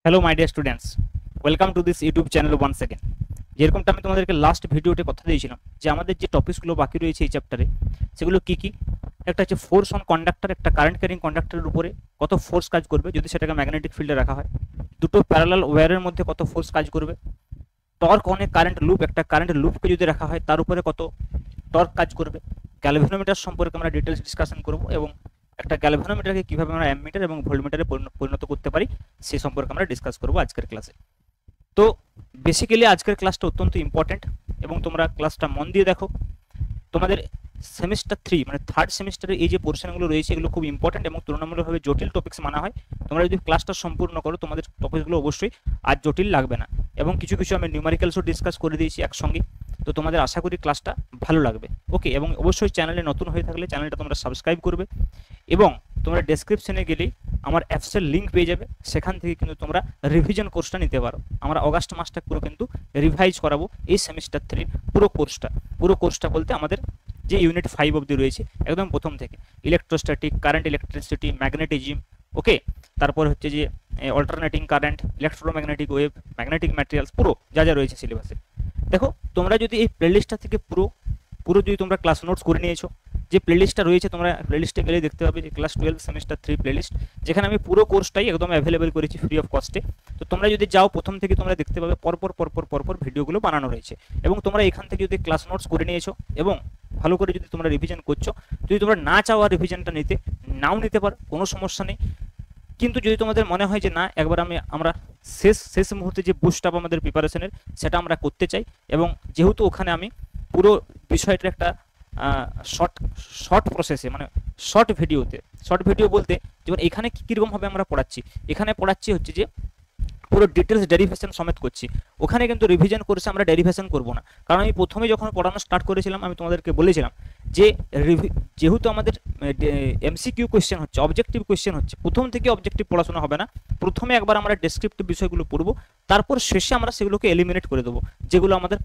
Hello my dear students, welcome to this YouTube channel one second. যেরকমটা আমি তোমাদেরকে last ভিডিওতে কথা দিয়েছিলাম যে আমাদের যে টপিকসগুলো বাকি রয়েছে এই চ্যাপ্টারে সেগুলো কি কি। একটা হচ্ছে ফোর্স অন কন্ডাক্টর, একটা কারেন্ট ক্যারিং কন্ডাক্টরের উপরে কত ফোর্স কাজ করবে যদি সেটাকে ম্যাগনেটিক ফিল্ডে রাখা হয়। দুটো প্যারালাল ওয়্যারের মধ্যে কত ফোর্স কাজ করবে। Torque on a current loop, একটা কারেন্ট লুপকে যদি রাখা হয় তার উপরে কত টর্ক কাজ করবে। গ্যালভানোমিটার সম্পর্কে আমরা ডিটেলস ডিসকাশন করব এবং একটা গ্যালভানোমিটারকে কীভাবে আমরা অ্যামমিটার এবং ভোল্টমিটারে পরিণত করতে পারি সে সম্পর্কে আমরা ডিসকাস করব আজকের ক্লাসে। তো বেসিক্যালি আজকের ক্লাসটা অত্যন্ত ইম্পর্টেন্ট এবং তোমরা ক্লাসটা মন দিয়ে দেখো। তোমাদের সেমিস্টার 3 মানে থার্ড সেমিস্টারে এই যে পোর্শনগুলো রয়েছে এগুলো খুব ইম্পর্টেন্ট এবং তুলনামূলকভাবে জটিল টপিক্স মানা হয়। তোমরা যদি ক্লাসটা সম্পূর্ণ করো তোমাদের টপিকগুলো অবশ্যই আর জটিল লাগবে না এবং কিছু কিছু আমি নিউমারিক্যালসও ডিসকাস করে দিয়েছি একসঙ্গে। তো তোমাদের আশা করি ক্লাসটা ভালো লাগবে। ওকে, এবং অবশ্যই চ্যানেলে নতুন হয়ে থাকলে চ্যানেলটা তোমরা সাবস্ক্রাইব করবে এবং তোমরা ডেসক্রিপশনে গেলেই আমার অ্যাপসের লিঙ্ক পেয়ে যাবে, সেখান থেকে কিন্তু তোমরা রিভিশন কোর্সটা নিতে পারো। আমরা অগাস্ট মাসটা পুরো কিন্তু রিভাইজ করাবো এই সেমিস্টার 3 পুরো কোর্সটা বলতে আমাদের যে ইউনিট 5 অবধি রয়েছে একদম প্রথম থেকে ইলেকট্রোস্ট্যাটিক, কারেন্ট, ইলেকট্রিসিটি, ম্যাগনেটিজম, ওকে, তারপর হচ্ছে যে alternating current, electromagnetic wave, magnetic materials, পুরো যা যা রয়েছে সিলেবাসে। দেখো তোমরা যদি এই প্লেলিস্টটা থেকে পুরো পুরো যদি তোমরা ক্লাস নোটস করে নিয়েছো, যে প্লেলিস্টটা রয়েছে তোমরা প্লেলিস্টে গেলে দেখতে পাবে যে ক্লাস 12 সেমিস্টার 3 প্লেলিস্ট, যেখানে আমি পুরো কোর্সটাই একদম অ্যাভেলেবেল করেছি ফ্রি অফ কস্টে। তো তোমরা যদি যাও প্রথম থেকে তোমরা দেখতে পাবে পরপর ভিডিওগুলো বানানো রয়েছে এবং তোমরা এখান থেকে যদি ক্লাস নোটস করে নিয়েছো এবং ভালো করে যদি তোমরা রিভিশন করছো, যদি তোমরা না চাও আর রিভিশনটা নাও নিতে পারো, কোনো সমস্যা নেই। কিন্তু যদি তোমাদের মনে হয় যে না একবার আমরা শেষ মুহূর্তে যে বুস্ট আপ আমাদের প্রিপারেশনের সেটা আমরা করতে চাই, এবং যেহেতু ওখানে আমি পুরো বিষয়টার একটা শর্ট প্রসেসে মানে শর্ট ভিডিও বলতে যেমন এখানে কীরকমভাবে আমরা পড়াচ্ছি, এখানে পড়াচ্ছি হচ্ছে যে পুরো ডিটেলস ডেরিভেশন সমেত করছি। ওখানে কিন্তু রিভিশন কোর্সে আমরা ডেরিভেশন করব না, কারণ আমি প্রথমে যখন পড়ানো স্টার্ট করেছিলাম আমি তোমাদেরকে বলেছিলাম যে যেহেতু আমাদের এমসিকিউ কোয়েশ্চেন হচ্ছে, অবজেক্টিভ কোয়েশ্চেন হচ্ছে, প্রথম থেকে অবজেক্টিভ পড়াশোনা হবে না। প্রথমে একবার আমরা ডেসক্রিপটিভ বিষয়গুলো পড়বো, তারপর শেষে আমরা সেগুলোকে এলিমিনেট করে দেবো যেগুলো আমাদের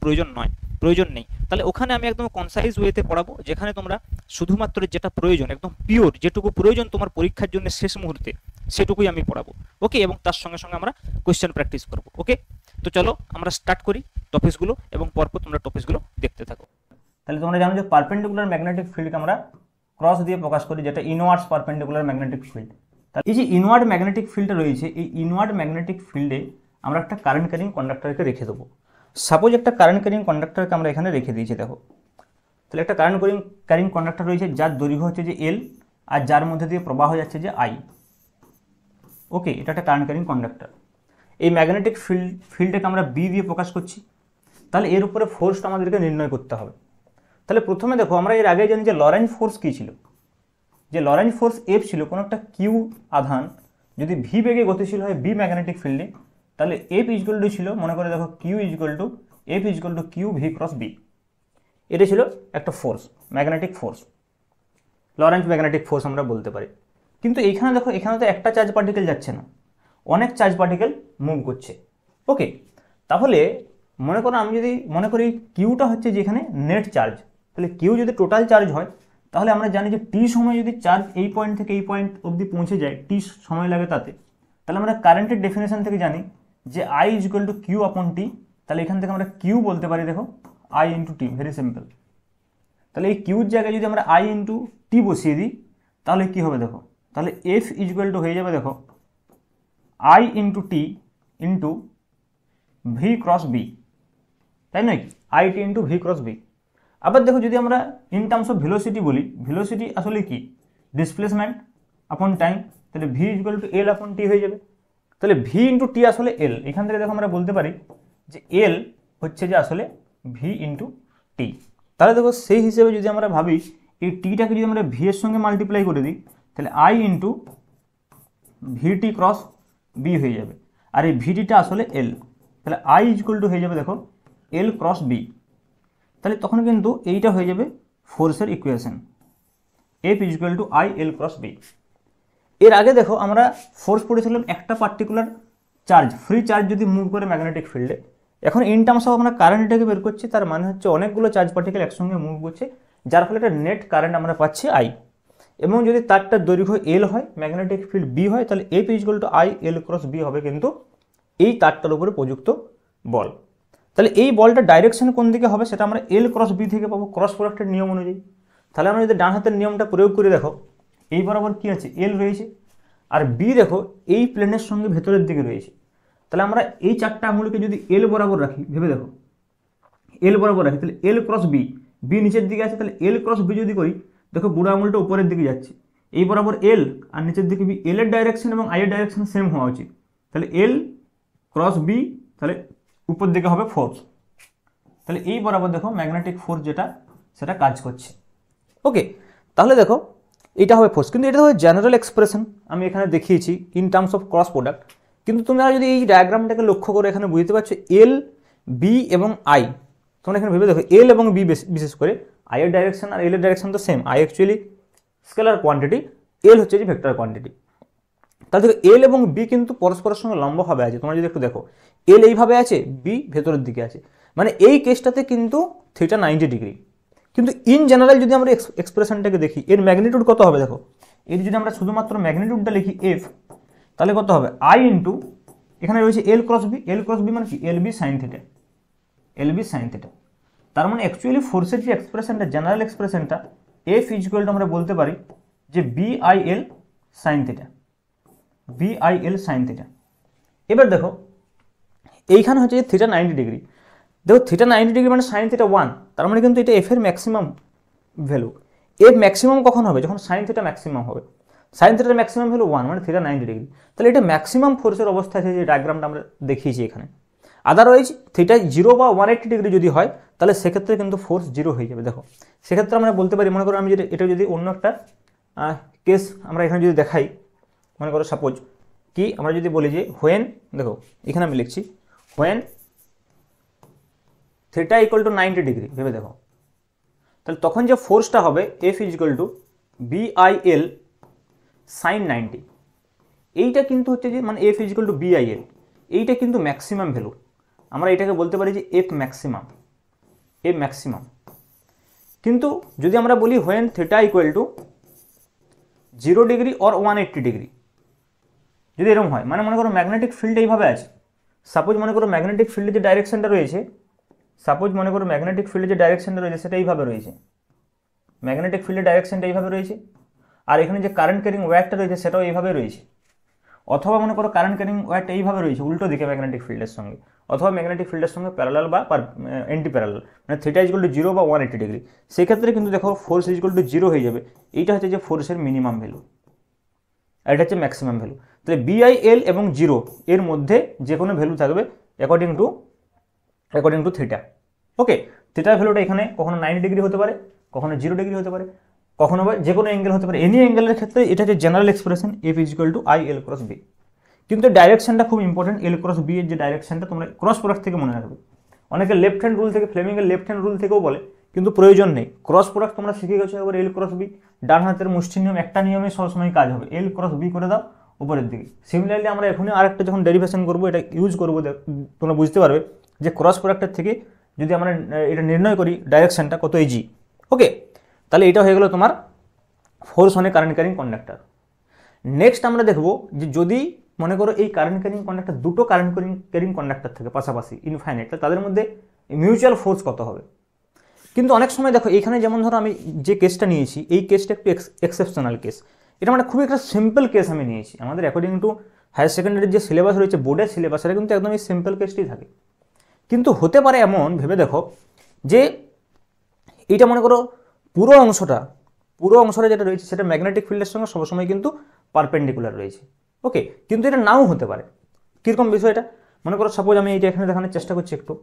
প্রয়োজন নেই। তাহলে ওখানে আমি একদম কনসাইজ ওয়েতে পড়াবো, যেখানে তোমরা শুধুমাত্র যেটা প্রয়োজন, একদম পিওর যেটুকু প্রয়োজন তোমার পরীক্ষার জন্য শেষ মুহূর্তে, সেটুকুই আমি পড়াবো। ওকে, এবং তার সঙ্গে সঙ্গে আমরা কোয়েশ্চেন প্র্যাকটিস করবো। ওকে, তো চলো আমরা স্টার্ট করি টপিকসগুলো এবং পরপর তোমরা টপিকসগুলো দেখতে থাকো। তাহলে তোমরা জানো যে পারপেন্ডিকুলার ম্যাগনেটিক ফিল্ডকে আমরা ক্রস দিয়ে প্রকাশ করি, যেটা ইনওয়ার্ডস পারপেন্ডিকুলার ম্যাগনেটিক ফিল্ড। তাহলে এই যে ইনওয়ার্ড ম্যাগনেটিক ফিল্ডটা রয়েছে, এই ইনওয়ার্ড ম্যাগনেটিক ফিল্ডে আমরা একটা কারেন্ট ক্যারিং কন্ডাক্টরকে রেখে দেবো। সাপোজ একটা কারেন্ট ক্যারিং কন্ডাক্টরকে আমরা এখানে রেখে দিয়েছি, দেখো। তাহলে একটা কারেন্ট ক্যারিং কন্ডাক্টর রয়েছে যার দৈর্ঘ্য হচ্ছে যে এল আর যার মধ্যে দিয়ে প্রবাহ যাচ্ছে যে আই। ওকে, এটা একটা কারেন্ট ক্যারিং কন্ডাক্টর। এই ম্যাগনেটিক ফিল্ডটাকে আমরা বি দিয়ে প্রকাশ করছি। তাহলে এর উপরে ফোর্সটা আমাদেরকে নির্ণয় করতে হবে। তাহলে প্রথমে দেখো আমরা এর আগে জানি যে লরেন্জ ফোর্স কী ছিল, যে লরেন্জ ফোর্স এফ ছিল। কোনো একটা কিউ আধান যদি ভি বেগে গতিশীল হয় বি ম্যাগনেটিক ফিল্ডে, তাহলে এফ ইজগুয়াল টু ছিল, মনে করে দেখো Q equal to F equal to Q V cross B. এটা ছিল একটা force, magnetic force, Lorentz magnetic force আমরা বলতে পারি। কিন্তু এইখানে দেখো, এখানে তো একটা চার্জ পার্টিকেল যাচ্ছে না, অনেক চার্জ পার্টিকেল মুভ করছে। ওকে, তাহলে মনে করো আমি যদি মনে করি কিউটা হচ্ছে যেখানে নেট চার্জ, তাহলে কিউ যদি টোটাল চার্জ হয়, তাহলে আমরা জানি যে টি সময় যদি চার্জ এই পয়েন্ট থেকে এই পয়েন্ট অবধি পৌঁছে যায়, টি সময় লাগে তাতে, তাহলে আমরা কারেন্টের ডেফিনেশন থেকে জানি যে I is equal to Q upon T. তাহলে এখান থেকে আমরা কিউ বলতে পারি, দেখো, I into T, very simple. তাহলে এই কিউর জায়গায় যদি আমরা আই ইন্টু টি বসিয়ে দিই তাহলে কি হবে, দেখো, তাহলে এফ ইজ ইকুয়াল টু হয়ে যাবে, দেখো, I into T into V cross B, তাই নয় কি, I T into V cross B. আবার দেখো যদি আমরা ইন টার্মস অফ ভেলোসিটি বলি, ভেলোসিটি আসলে কি, ডিসপ্লেসমেন্ট আপন টাইম, তাহলে V is equal to L upon T হয়ে যাবে। তাহলে ভি ইন্টু টি আসলে এল, এখান থেকে দেখো আমরা বলতে পারি যে এল হচ্ছে যে আসলে ভি ইন্টু টি। তাহলে দেখো সেই হিসেবে যদি আমরা ভাবি এই টিটাকে যদি আমরা ভি এর সঙ্গে মাল্টিপ্লাই করে দিই, তাহলে I into V T cross B হয়ে যাবে, আর এই ভিটিটা আসলে এল। তাহলে আই ইজকুয়াল টু হয়ে যাবে, দেখো, এল ক্রস বি। তাহলে তখন কিন্তু এইটা হয়ে যাবে ফোর্সের equation, F equal to I L cross B. এর আগে দেখো আমরা ফোর্স পড়েছিলাম একটা পার্টিকুলার চার্জ, ফ্রি চার্জ যদি মুভ করে ম্যাগনেটিক ফিল্ডে। এখন ইন টার্মস অফ আমরা কারেন্টটাকে বের করছি, তার মানে হচ্ছে অনেকগুলো চার্জ পার্টিকেল একসঙ্গে মুভ করছে, যার ফলে একটা নেট কারেন্ট আমরা পাচ্ছি আই। এবং যদি তারটা দৈর্ঘ্য এল হয়, ম্যাগনেটিক ফিল্ড বি হয়, তাহলে F equal to I L cross B হবে কিন্তু এই তারটার উপরে প্রযুক্ত বল। তাহলে এই বলটা ডাইরেকশন কোন দিকে হবে সেটা আমরা এল ক্রস বি থেকে পাবো ক্রস প্রোডাক্টের নিয়ম অনুযায়ী। তাহলে আমরা যদি ডান হাতের নিয়মটা প্রয়োগ করে দেখো, এই বরাবর কি আছে, এল রয়েছে, আর বি দেখো এই প্লেনের সঙ্গে ভেতরের দিকে রয়েছে। তাহলে আমরা এই চারটা আঙুলকে যদি এল বরাবর রাখি, ভেবে দেখো এল বরাবর রাখি, তাহলে এল ক্রস বি, বি নিচের দিকে আছে, তাহলে এল ক্রস বি যদি করি, দেখো বুড়ো আঙুলটা উপরের দিকে যাচ্ছে, এই বরাবর এল আর নিচের দিকে বি, এল এর ডাইরেকশন এবং আই এর ডাইরেকশন সেম হওয়া উচিত। তাহলে এল ক্রস বি, তাহলে উপর দিকে হবে ফোর্স। তাহলে এই বরাবর দেখো ম্যাগনেটিক ফোর্স যেটা সেটা কাজ করছে। ওকে, তাহলে দেখো এটা হবে ফোর্স, কিন্তু এটা হবে জেনারেল এক্সপ্রেশন, আমি এখানে দেখিয়েছি in terms of cross product. কিন্তু তোমরা যদি এই ডায়াগ্রামটাকে লক্ষ্য করে এখানে বুঝতে পারছো এল, বি এবং আই, তোমরা এখানে ভেবে দেখো এল এবং বি বিশেষ করে, আই এর ডাইরেকশন আর এল এর ডাইরেকশন তো same, I actually scalar quantity, L হচ্ছে যে ভেক্টর কোয়ান্টিটি। তাহলে দেখো এল এবং বি কিন্তু পরস্পরের সঙ্গে লম্বভাবে আছে, তোমরা যদি একটু দেখো এল এইভাবে আছে, বি ভেতরের দিকে আছে, মানে এই কেসটাতে কিন্তু থিটা 90 ডিগ্রি। কিন্তু ইন জেনারেল যদি আমরা এক্সপ্রেশনটাকে দেখি, এর ম্যাগনিটিউড কত হবে দেখো, এর যদি আমরা শুধুমাত্র ম্যাগনিটিউডটা লিখি এফ, তাহলে কত হবে আই ইন্টু এখানে রয়েছে L cross B, L cross B মানে কি L B sine theta, L B sine theta. তার মানে অ্যাকচুয়ালি ফোর্সের যে এক্সপ্রেশনটা, জেনারেল এক্সপ্রেশনটা, এফ ইকুয়াল টু আমরা বলতে পারি যে B I L sine theta, B I L sine theta. এবার দেখো এইখানে হচ্ছে যে থিটা 90 ডিগ্রি, দেখো থিটা 90 ডিগ্রি মানে সাইন থিটা 1, তার মানে কিন্তু এটা এফ এর ম্যাক্সিমাম ভ্যালু। এফ ম্যাক্সিমাম কখন হবে, যখন সাইন থিটা ম্যাক্সিমাম হবে, সাইন থিটার ম্যাক্সিমাম ভ্যালু 1 মানে থিটা 90 ডিগ্রি। তাহলে এটা ম্যাক্সিমাম ফোর্সের অবস্থা আছে, যে ডায়াগ্রামটা আমরা দেখিয়েছি এখানে। আদারওয়াইজ থিটা 0 বা 180 ডিগ্রি যদি হয়, তাহলে সেক্ষেত্রে কিন্তু ফোর্স 0 হয়ে যাবে। দেখো সেক্ষেত্রে আমরা বলতে পারি, মনে করো আমি যদি এটা যদি অন্য একটা কেস আমরা এখানে যদি দেখাই, মনে করো সাপোজ কি আমরা যদি বলি যে হোয়েন, দেখো এখানে আমি লিখছি when theta equal to 90 degree, ভেবে দেখো, তাহলে তখন যে ফোর্সটা হবে F equal to B I L sine 90। এইটা কিন্তু হচ্ছে যে মানে F equal to B I L, এইটা কিন্তু ম্যাক্সিমাম ভ্যালু, আমরা এটাকে বলতে পারি যে এফ ম্যাক্সিমাম, এফ ম্যাক্সিমাম। কিন্তু যদি আমরা বলি when theta equal two 0 degree or 180 degree, যদি এরকম হয়, মানে মনে করো ম্যাগনেটিক ফিল্ড এইভাবে আছে, সাপোজ মনে করো ম্যাগনেটিক ফিল্ডের যে ডাইরেকশনটা রয়েছে, সাপোজ মনে করো ম্যাগনেটিক ফিল্ডের যে ডাইরেকশনটা রয়েছে সেটা এইভাবে রয়েছে, ম্যাগনেটিক ফিল্ডের ডাইরেকশনটা এইভাবে রয়েছে, আর এখানে যে কারেন্ট ক্যারিং ওয়্যারটা রয়েছে সেটাও এইভাবে রয়েছে। অথবা মনে করো কারেন্ট ক্যারিং ওয়্যারটা এইভাবে রয়েছে উল্টো দিকে ম্যাগনেটিক ফিল্ডের সঙ্গে, অথবা ম্যাগনেটিক ফিল্ডের সঙ্গে প্যারালাল বা অ্যান্টি প্যারালাল, মানে থিটা ইকুয়াল টু 0 বা 180 ডিগ্রি। সেক্ষেত্রে কিন্তু দেখো ফোর্স ইকুয়াল টু 0 হয়ে যাবে। এইটা হচ্ছে যে ফোর্সের মিনিমাম ভ্যালু, আর এটা হচ্ছে ম্যাক্সিমাম ভ্যালু। তাহলে বিআইএল এবং 0 এর মধ্যে যে কোনো ভ্যালু থাকবে অ্যাকর্ডিং টু থিটা। ওকে, থিটার ভ্যালুটা এখানে কখনো 90 ডিগ্রি হতে পারে, কখনো 0 ডিগ্রি হতে পারে, কখনো বা যে কোনো অ্যাঙ্গেল হতে পারে। এনি অ্যাঙ্গেলের ক্ষেত্রে এটা হচ্ছে general expression F equal to I L cross B. কিন্তু ডাইরেকশনটা খুব ইম্পর্টেন্ট, এল ক্রস বি এর যে ডাইরেকশনটা তোমরা ক্রস প্রোডাক্ট থেকে মনে রাখবে। অনেকে লেফট হ্যান্ড রুল থেকে, ফ্লেমিংয়ের লেফট হ্যান্ড রুল থেকেও বলে, কিন্তু প্রয়োজন নেই। ক্রস প্রোডাক্ট তোমরা শিখে গেছো, এবার এল ক্রস বি, ডান হাতের মুষ্টি নিয়ম, একটা নিয়মে সবসময় কাজ হবে, এল ক্রস বি করে দাও উপরের দিকে। সিমিলারলি আমরা এখনই আরেকটা যখন ডেরিভেশন করবো, এটা ইউজ করবো, তোমরা বুঝতে পারবে যে ক্রস প্রোডাক্টের থেকে যদি আমরা এটা নির্ণয় করি ডাইরেকশনটা কত ইজি। ওকে, তাহলে এটা হয়ে গেল তোমার force on a current carrying conductor. Next আমরা দেখবো যে যদি মনে করো এই কারেন্ট ক্যারিং কন্ডাক্টর, দুটো কারেন্ট ক্যারিং কন্ডাক্টর থাকে পাশাপাশি ইনফাইনাইট, তাদের মধ্যে মিউচুয়াল ফোর্স কত হবে। কিন্তু অনেক সময় দেখো এখানে যেমন ধরো আমি যে কেসটা নিয়েছি, এই কেসটা একটু এক্সেপশনাল কেস, এটা মানে খুবই একটা সিম্পল কেস আমি নিয়েছি। আমাদের অ্যাকর্ডিং টু হায়ার সেকেন্ডারির যে সিলেবাস রয়েছে, বোর্ডের সিলেবাস, সেটা কিন্তু একদম এই সিম্পল কেসটি থাকে। কিন্তু হতে পারে এমন, ভেবে দেখো যে এইটা মনে করো পুরো অংশটা যেটা রয়েছে সেটা ম্যাগনেটিক ফিল্ডের সঙ্গে সবসময় কিন্তু পারপেন্ডিকুলার রয়েছে। ওকে, কিন্তু এটা নাও হতে পারে। কীরকম বিষয় এটা, মনে করো সাপোজ আমি এইটা এখানে দেখানোর চেষ্টা করছি একটু,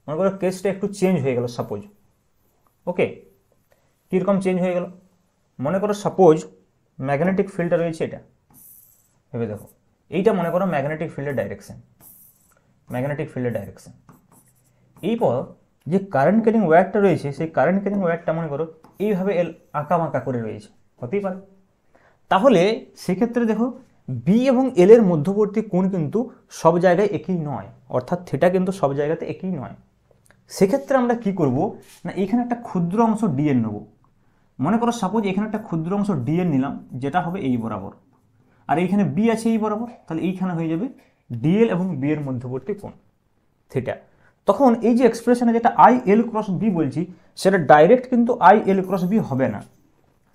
মনে করো কেসটা একটু চেঞ্জ হয়ে গেল সাপোজ। ওকে, কীরকম চেঞ্জ হয়ে গেল, মনে করো সাপোজ ম্যাগনেটিক ফিল্ডটা রয়েছে এটা, ভেবে দেখো এইটা মনে করো ম্যাগনেটিক ফিল্ডের ডাইরেকশন, এরপর যে কারেন্ট ক্যারিং ওয়্যারটা রয়েছে, সেই কারেন্ট ক্যারিং ওয়্যারটা মনে করো এইভাবে আঁকা বাঁকা করে রয়েছে, হতেই পারে। তাহলে সেক্ষেত্রে দেখো বি এবং এল এর মধ্যবর্তী কোণ কিন্তু সব জায়গায় একই নয়, অর্থাৎ থিটা কিন্তু সব জায়গাতে একই নয়। সেক্ষেত্রে আমরা কি করব না, এখানে একটা ক্ষুদ্র অংশ ডিএন নেব। মনে করো সাপোজ এখানে একটা ক্ষুদ্র অংশ ডিএন নিলাম, যেটা হবে এই বরাবর, আর এইখানে বি আছে এই বরাবর, তাহলে এইখানে হয়ে যাবে ডিএল এবং বি এর মধ্যবর্তী কোণ থিটা। তখন এই যে এক্সপ্রেশনে যেটা আই এল ক্রস বি বলছি সেটা ডাইরেক্ট কিন্তু আই এল ক্রস বি হবে না।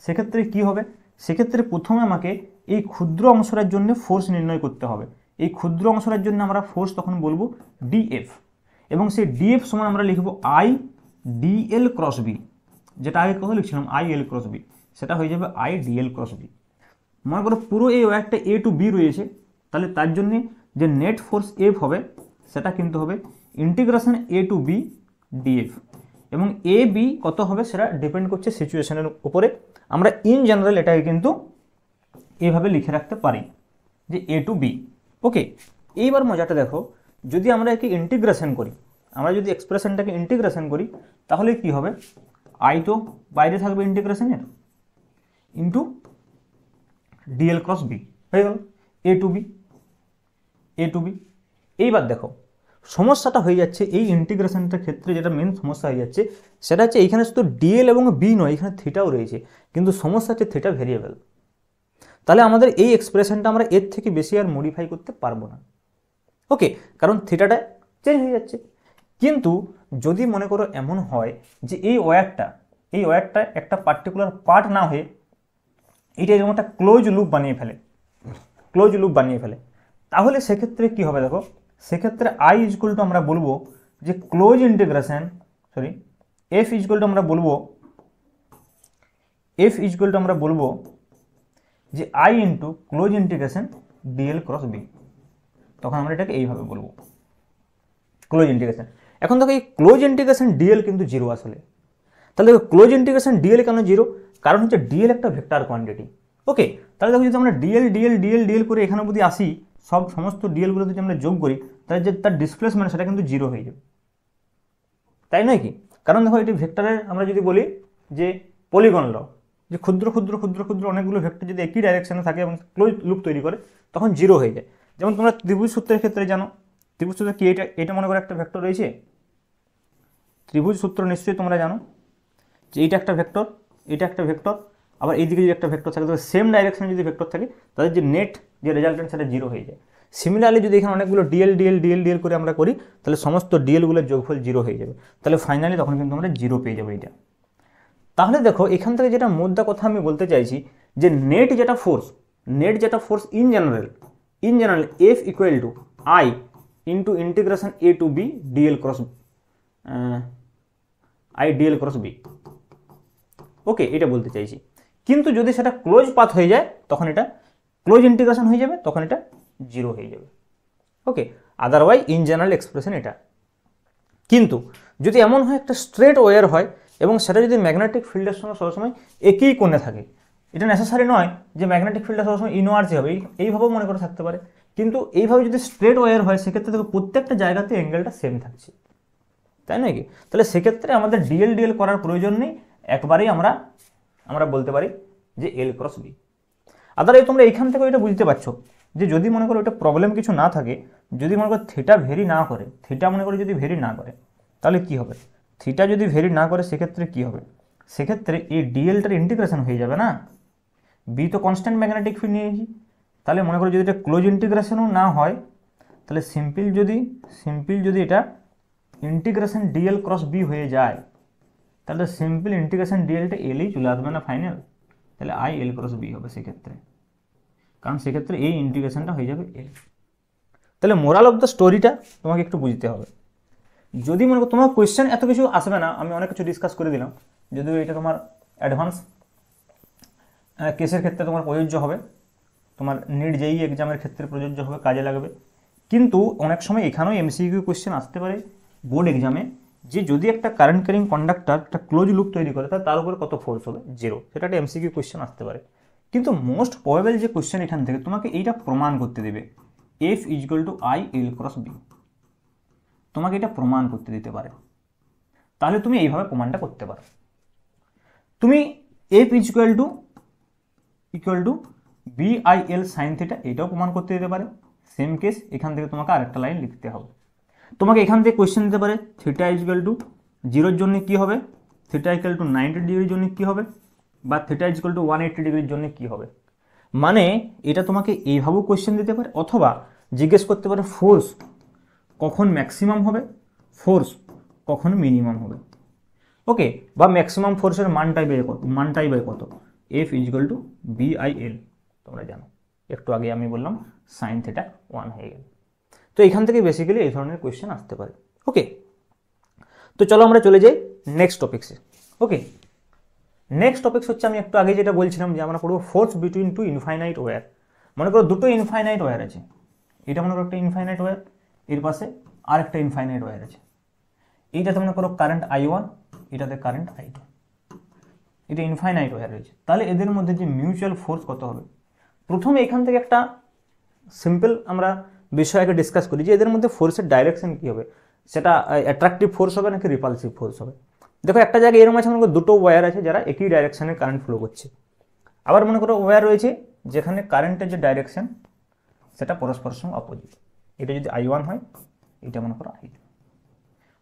সেক্ষেত্রে কি হবে? সেক্ষেত্রে প্রথমে আমাকে এই ক্ষুদ্র অংশটার জন্য ফোর্স নির্ণয় করতে হবে। এই ক্ষুদ্র অংশটার জন্য আমরা ফোর্স তখন বলবো ডিএফ, এবং সেই ডিএফ সমান আমরা লিখবো আই ডিএল ক্রস বি, যেটা আগে কথা লিখছিলাম আই এল ক্রস বি, সেটা হয়ে যাবে আই ডিএল ক্রস বি। মনে করো পুরো এই ওয়্যারটা এ টু বি রয়েছে, তাহলে তার জন্য যে নেট ফোর্স এফ হবে সেটা কিন্তু হবে integration A to B DF, এবং এ বি কত হবে সেটা ডিপেন্ড করছে সিচুয়েশনের উপরে। আমরা ইন জেনারেল এটাকে কিন্তু এইভাবে লিখে রাখতে পারি যে এ টু বি। ওকে, এইবার মজাটা দেখো, যদি আমরা একে ইন্টিগ্রেশন করি, আমরা যদি এক্সপ্রেশনটাকে ইন্টিগ্রেশন করি তাহলে কি হবে? আই তো বাইরে থাকবে ইন্টিগ্রেশনের, ইন্টু ডিএল ক্রস বি হয়ে গেল এ to B, A to B. এইবার দেখো সমস্যাটা হয়ে যাচ্ছে এই ইন্টিগ্রেশনটার ক্ষেত্রে, যেটা মেন সমস্যা হয়ে যাচ্ছে সেটা হচ্ছে এইখানে শুধু ডিএল এবং বি নয়, এখানে থিটাও রয়েছে, কিন্তু সমস্যা হচ্ছে থিটা ভেরিয়েবল। তাহলে আমাদের এই এক্সপ্রেশনটা আমরা এর থেকে বেশি আর মডিফাই করতে পারবো না। ওকে, কারণ থিটাটা চেঞ্জ হয়ে যাচ্ছে। কিন্তু যদি মনে করো এমন হয় যে এই ওয়্যারটা একটা পার্টিকুলার পার্ট না হয়ে এটা যেমন একটা ক্লোজ লুপ বানিয়ে ফেলে, তাহলে সেক্ষেত্রে কি হবে দেখো, সেক্ষেত্রে আই ইজকুয়াল টু আমরা বলবো যে close integration F equal to আমরা বলবো যে I into close integration DL cross B. তখন আমরা এটাকে এইভাবে বলবো ক্লোজ ইন্টিগ্রেশন। এখন দেখো এই ক্লোজ ইন্টিগ্রেশন ডিএল কিন্তু জিরো আসলে। তাহলে দেখো ক্লোজ ইন্টিগ্রেশন ডিএল কেন জিরো? কারণ হচ্ছে ডিএল একটা ভেক্টর কোয়ান্টিটি। ওকে, তাহলে দেখো যদি আমরা ডিএল করে এখানে যদি আসি, সমস্ত ডিএলগুলো যদি আমরা যোগ করি, তাহলে যে তার ডিসপ্লেসমেন্ট সেটা কিন্তু জিরো হয়ে যাবে, তাই নয় কি? কারণ দেখো এটি ভেক্টরের আমরা যদি বলি যে পলিগন ল, যে ক্ষুদ্র ক্ষুদ্র ক্ষুদ্র ক্ষুদ্র অনেকগুলো ভেক্টর যদি একই ডাইরেকশনে থাকে এবং ক্লোজ লুপ তৈরি করে তখন জিরো হয়ে যায়। যেমন তোমরা ত্রিভুজ সূত্রের ক্ষেত্রে জানো, ত্রিভুজ সূত্র কি? এটা মনে করো একটা ভেক্টর রয়েছে, ত্রিভুজ সূত্র নিশ্চয়ই তোমরা জানো যে এইটা একটা ভেক্টর, এটা একটা ভেক্টর, আবার এইদিকে যদি একটা ভেক্টর থাকে, তবে সেম ডাইরেকশনে যদি ভেক্টর থাকে তাদের যে নেট যে রেজাল্টেন্ট সেটা জিরো হয়ে যায়। সিমিলারলি যদি এখানে অনেকগুলো ডিএল করে আমরা করি, তাহলে সমস্ত ডিএলগুলোর যোগফল জিরো হয়ে যাবে। তাহলে ফাইনালি তখন কিন্তু আমরা জিরো পেয়ে যাবো এটা। তাহলে দেখো এখান থেকে যেটা মোদ্দা কথা আমি বলতে চাইছি যে নেট যেটা force in general F equal to I into integration A to B dL cross B. Okay, এটা বলতে চাইছি। কিন্তু যদি সেটা ক্লোজ পাথ হয়ে যায় তখন এটা ক্লোজ ইন্টিগ্রেশন হয়ে যাবে, তখন এটা জিরো হয়ে যাবে। ওকে, আদারওয়াইজ ইন জেনারেল এক্সপ্রেশন এটা। কিন্তু যদি এমন হয় একটা স্ট্রেট ওয়্যার হয় এবং সেটা যদি ম্যাগনেটিক ফিল্ডের সঙ্গে সবসময় একই কোণে থাকে, এটা নেসেসারি নয় যে ম্যাগনেটিক ফিল্ডটা সবসময় ইনওয়ার্ডসই হবে, এইভাবেও মনে করে থাকতে পারে। কিন্তু এইভাবে যদি স্ট্রেট ওয়্যার হয় সেক্ষেত্রে দেখো প্রত্যেকটা জায়গাতে অ্যাঙ্গেলটা সেম থাকছে, তাই নয় কি? তাহলে সেক্ষেত্রে আমাদের ডিএল করার প্রয়োজন নেই, একবারেই আমরা বলতে পারি যে এল ক্রস বি। আদারওয়াইজ তোমরা এইখান থেকে এটা বুঝতে পারছো যে যদি মনে করো এটা প্রবলেম কিছু না থাকে, যদি মনে করো থিটা ভেরি না করে, যদি ভেরি না করে তাহলে কি হবে? থিটা যদি ভেরি না করে সেক্ষেত্রে কি হবে? সেক্ষেত্রে এই ডিএলটার ইন্টিগ্রেশন হয়ে যাবে না, বি তো কনস্ট্যান্ট ম্যাগনেটিক ফিল্ড নিয়েছি। তাহলে মনে করো যদি এটা ক্লোজ ইন্টিগ্রেশনও না হয়, তাহলে সিম্পল যদি এটা ইন্টিগ্রেশন ডিএল ক্রস বি হয়ে যায়, তাহলে সিম্পল ইন্টিগ্রেশন ডিএলটা এলেই চলে আসবে না ফাইনাল, তাহলে আই এল ক্রস বি হবে সেক্ষেত্রে, কারণ সেক্ষেত্রে এই ইন্টিগ্রেশনটা হয়ে যাবে এল। তাহলে মোরাল অফ দ্য স্টোরিটা তোমাকে একটু বুঝতে হবে। যদি মনে করো তোমার কোয়েশ্চেন এত কিছু আসবে না, আমি অনেক কিছু ডিসকাস করে দিলাম, যদিও এটা তোমার অ্যাডভান্স কেসের ক্ষেত্রে তোমার প্রযোজ্য হবে, তোমার নিট জেই এক্সামের ক্ষেত্রে প্রযোজ্য হবে, কাজে লাগবে। কিন্তু অনেক সময় এখানেও এমসিকিউ কোয়েশ্চেন আসতে পারে বোর্ড এক্সামে, যে যদি একটা কারেন্ট ক্যারিং কন্ডাক্টর একটা ক্লোজ লুপ তৈরি করে তাহলে তার উপরে কত ফোর্স হবে? জিরো। সেটা একটা এমসিকিউ কোয়েশ্চেন আসতে পারে। কিন্তু মোস্ট প্রবাবল যে কোয়েশ্চেন এখান থেকে তোমাকে এইটা প্রমাণ করতে দেবে, F equal to I L cross B, তোমাকে এটা প্রমাণ করতে দিতে পারে। তাহলে তুমি এইভাবে প্রমাণটা করতে পারো। তুমি F equal to B I L sine theta এটাও প্রমাণ করতে দিতে পারে। সেম কেস, এখান থেকে তোমাকে আরেকটা লাইন লিখতে হবে। তোমাকে এখান থেকে কোয়েশ্চেন দিতে পারে থিটা ইজুয়াল টু জিরোর জন্য কী হবে, থিটা ইকুয়াল টু 90 ডিগ্রির জন্য কী হবে, বা থিটা ইকুয়াল টু 180 ডিগ্রির জন্য কী হবে। মানে এটা তোমাকে এইভাবেও কোয়েশ্চেন দিতে পারে, অথবা জিজ্ঞেস করতে পারে ফোর্স কখন ম্যাক্সিমাম হবে, ফোর্স কখন মিনিমাম হবে। ওকে, বা ম্যাক্সিমাম ফোর্সের মানটাই বাই কত, এফ ইজিক্যাল টু বিআইএল। তোমরা জানো একটু আগে আমি বললাম সাইন থিটা 1 হয়ে গেল। তো এখান থেকে বেসিক্যালি এই ধরনের কোয়েশ্চেন আসতে পারে। ওকে, তো চলো আমরা চলে যাই নেক্সট টপিক্সে। ওকে, নেক্সট টপিক্স হচ্ছে আমি একটু আগে যেটা বলছিলাম যে আমরা পড়বো force between two infinite wire. মনে করো দুটো ইনফাইনাইট ওয়্যার আছে, এটা মনে করো একটা ইনফাইনাইট ওয়্যার, এর পাশে আর একটা ইনফাইনাইট ওয়্যার আছে। এইটাতে মনে করো কারেন্ট I1, এটাতে কারেন্ট I2, এটা ইনফাইনাইট ওয়্যার রয়েছে। তাহলে এদের মধ্যে যে মিউচুয়াল ফোর্স কত হবে, প্রথমে এখান থেকে একটা সিম্পল আমরা বিষয়কে ডিসকাস করি যে এদের মধ্যে ফোর্সের ডাইরেকশন কী হবে, সেটা অ্যাট্রাকটিভ ফোর্স হবে নাকি রিপালসিভ ফোর্স হবে। দেখো একটা জায়গায় এরকম আছে, মনে করো দুটো ওয়্যার আছে যারা একই ডাইরেকশনে কারেন্ট ফ্লো করছে। আবার মনে করো ওয়্যার রয়েছে যেখানে কারেন্টের যে ডাইরেকশন সেটা পরস্পরের সঙ্গে অপোজিট। এটা যদি I1 হয়, এটা মনে করো I2।